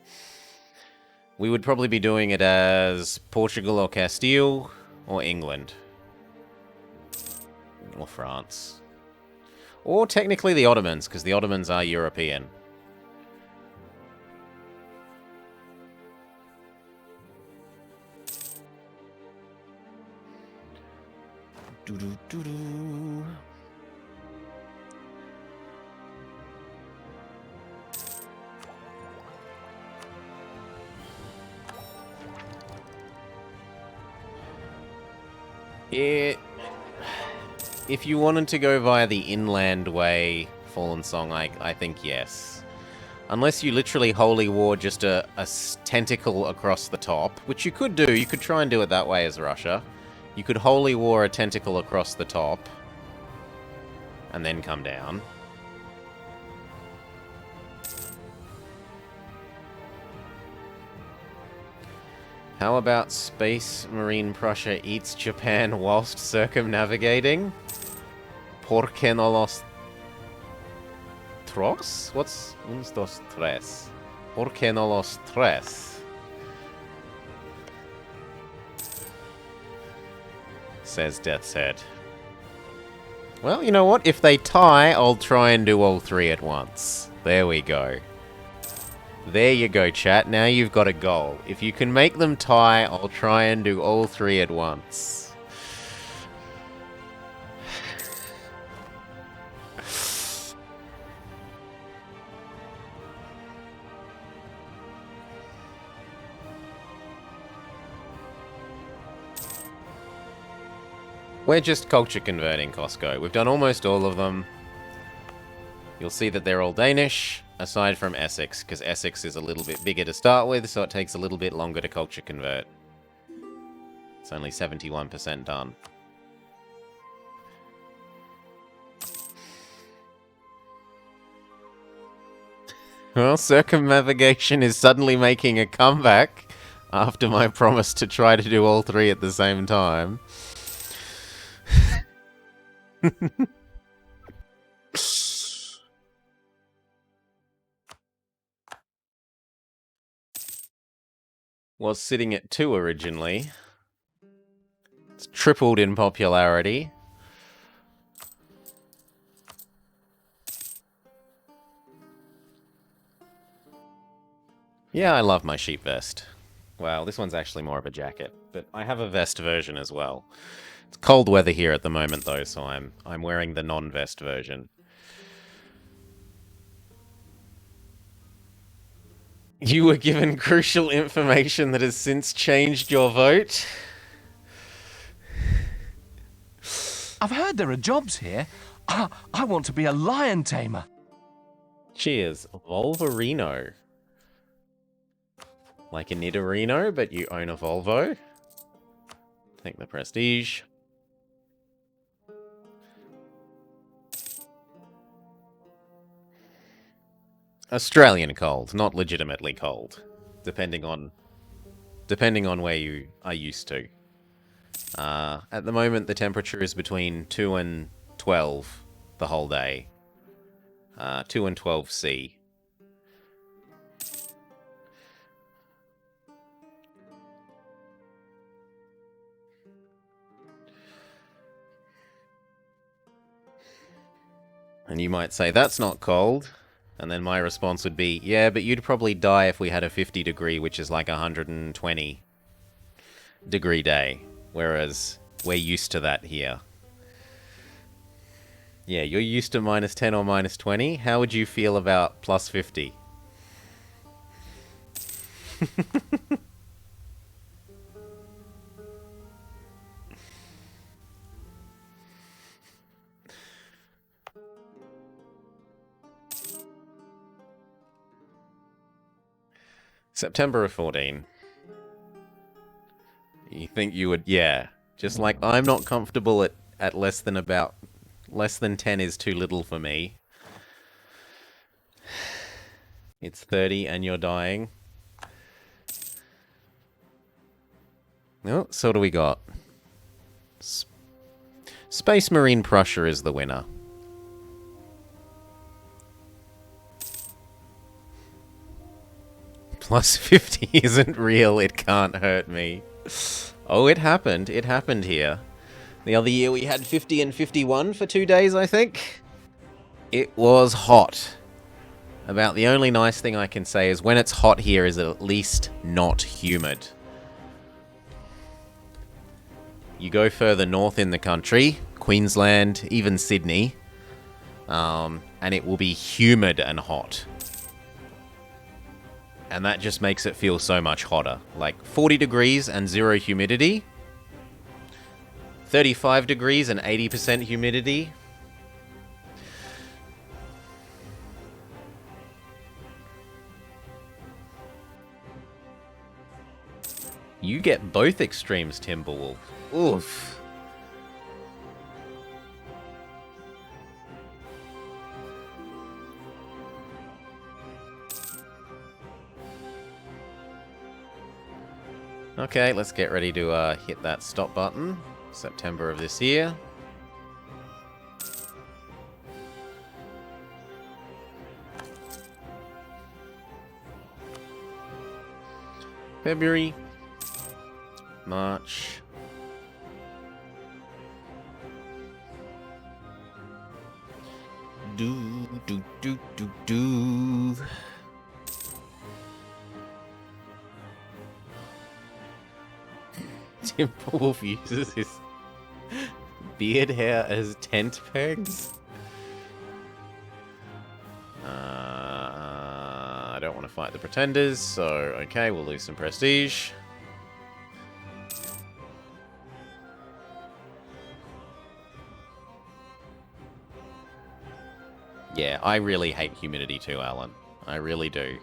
S1: We would probably be doing it as Portugal or Castile, or England. Or France. Or technically the Ottomans, because the Ottomans are European. Doo-doo-doo-doo. If you wanted to go via the inland way, Fallen Song, I think yes. Unless you literally holy war just a tentacle across the top, which you could do. You could try and do it that way as Russia. You could holy war a tentacle across the top and then come down. How about Space Marine Prussia eats Japan whilst circumnavigating? ¿Por qué no los tres? What's uns dos tres? ¿Por qué no los tres? Says Death's Head. Well, you know what? If they tie, I'll try and do all three at once. There we go. There you go, chat. Now you've got a goal. If you can make them tie, I'll try and do all three at once. We're just culture converting, Costco. We've done almost all of them. You'll see that they're all Danish, aside from Essex, because Essex is a little bit bigger to start with, so it takes a little bit longer to culture convert. It's only 71% done. Well, circumnavigation is suddenly making a comeback after my promise to try to do all three at the same time. Was sitting at 2 originally. It's tripled in popularity. Yeah, I love my sheep vest. Well, this one's actually more of a jacket, but I have a vest version as well. It's cold weather here at the moment, though, so I'm wearing the non-vest version. You were given crucial information that has since changed your vote.
S2: I've heard there are jobs here. I want to be a lion tamer.
S1: Cheers, Volverino. Like a Nidorino, but you own a Volvo. Take the prestige. Australian cold, not legitimately cold, depending on where you are used to. At the moment, the temperature is between 2 and 12 the whole day. 2 and 12 C. And you might say, that's not cold. And then my response would be, yeah, but you'd probably die if we had a 50 degree, which is like a 120 degree day. Whereas we're used to that here. Yeah, you're used to minus 10 or minus 20. How would you feel about plus 50? September of 14. You think you would... Yeah. Just like, I'm not comfortable at less than 10 is too little for me. It's 30 and you're dying. Oh, so what do we got? Space Marine Prussia is the winner. Plus 50 isn't real, it can't hurt me. Oh, it happened. It happened here. The other year we had 50 and 51 for 2 days, I think. It was hot. About the only nice thing I can say is when it's hot here is at least not humid. You go further north in the country, Queensland, even Sydney, and it will be humid and hot. And that just makes it feel so much hotter. Like 40 degrees and 0 humidity. 35 degrees and 80% humidity. You get both extremes, Timberwolf. Oof. Okay, let's get ready to hit that stop button. September of this year. February. March. Do. Timberwolf uses his beard hair as tent pegs. I don't want to fight the pretenders, so okay, we'll lose some prestige. Yeah, I really hate humidity too, Alan. I really do.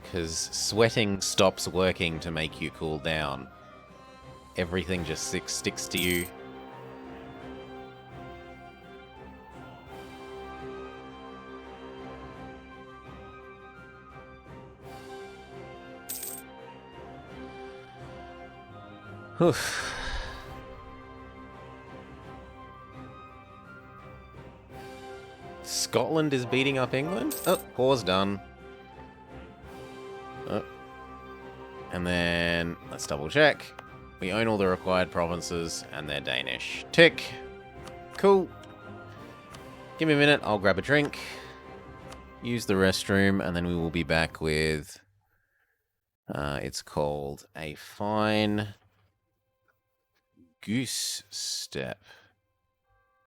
S1: Because sweating stops working to make you cool down. Everything just sticks to you. Oof. Scotland is beating up England? Oh, pause done. Oh. And then, let's double check. We own all the required provinces, and they're Danish. Tick. Cool. Give me a minute, I'll grab a drink. Use the restroom, and then we will be back with... it's called A Fine Goose Step.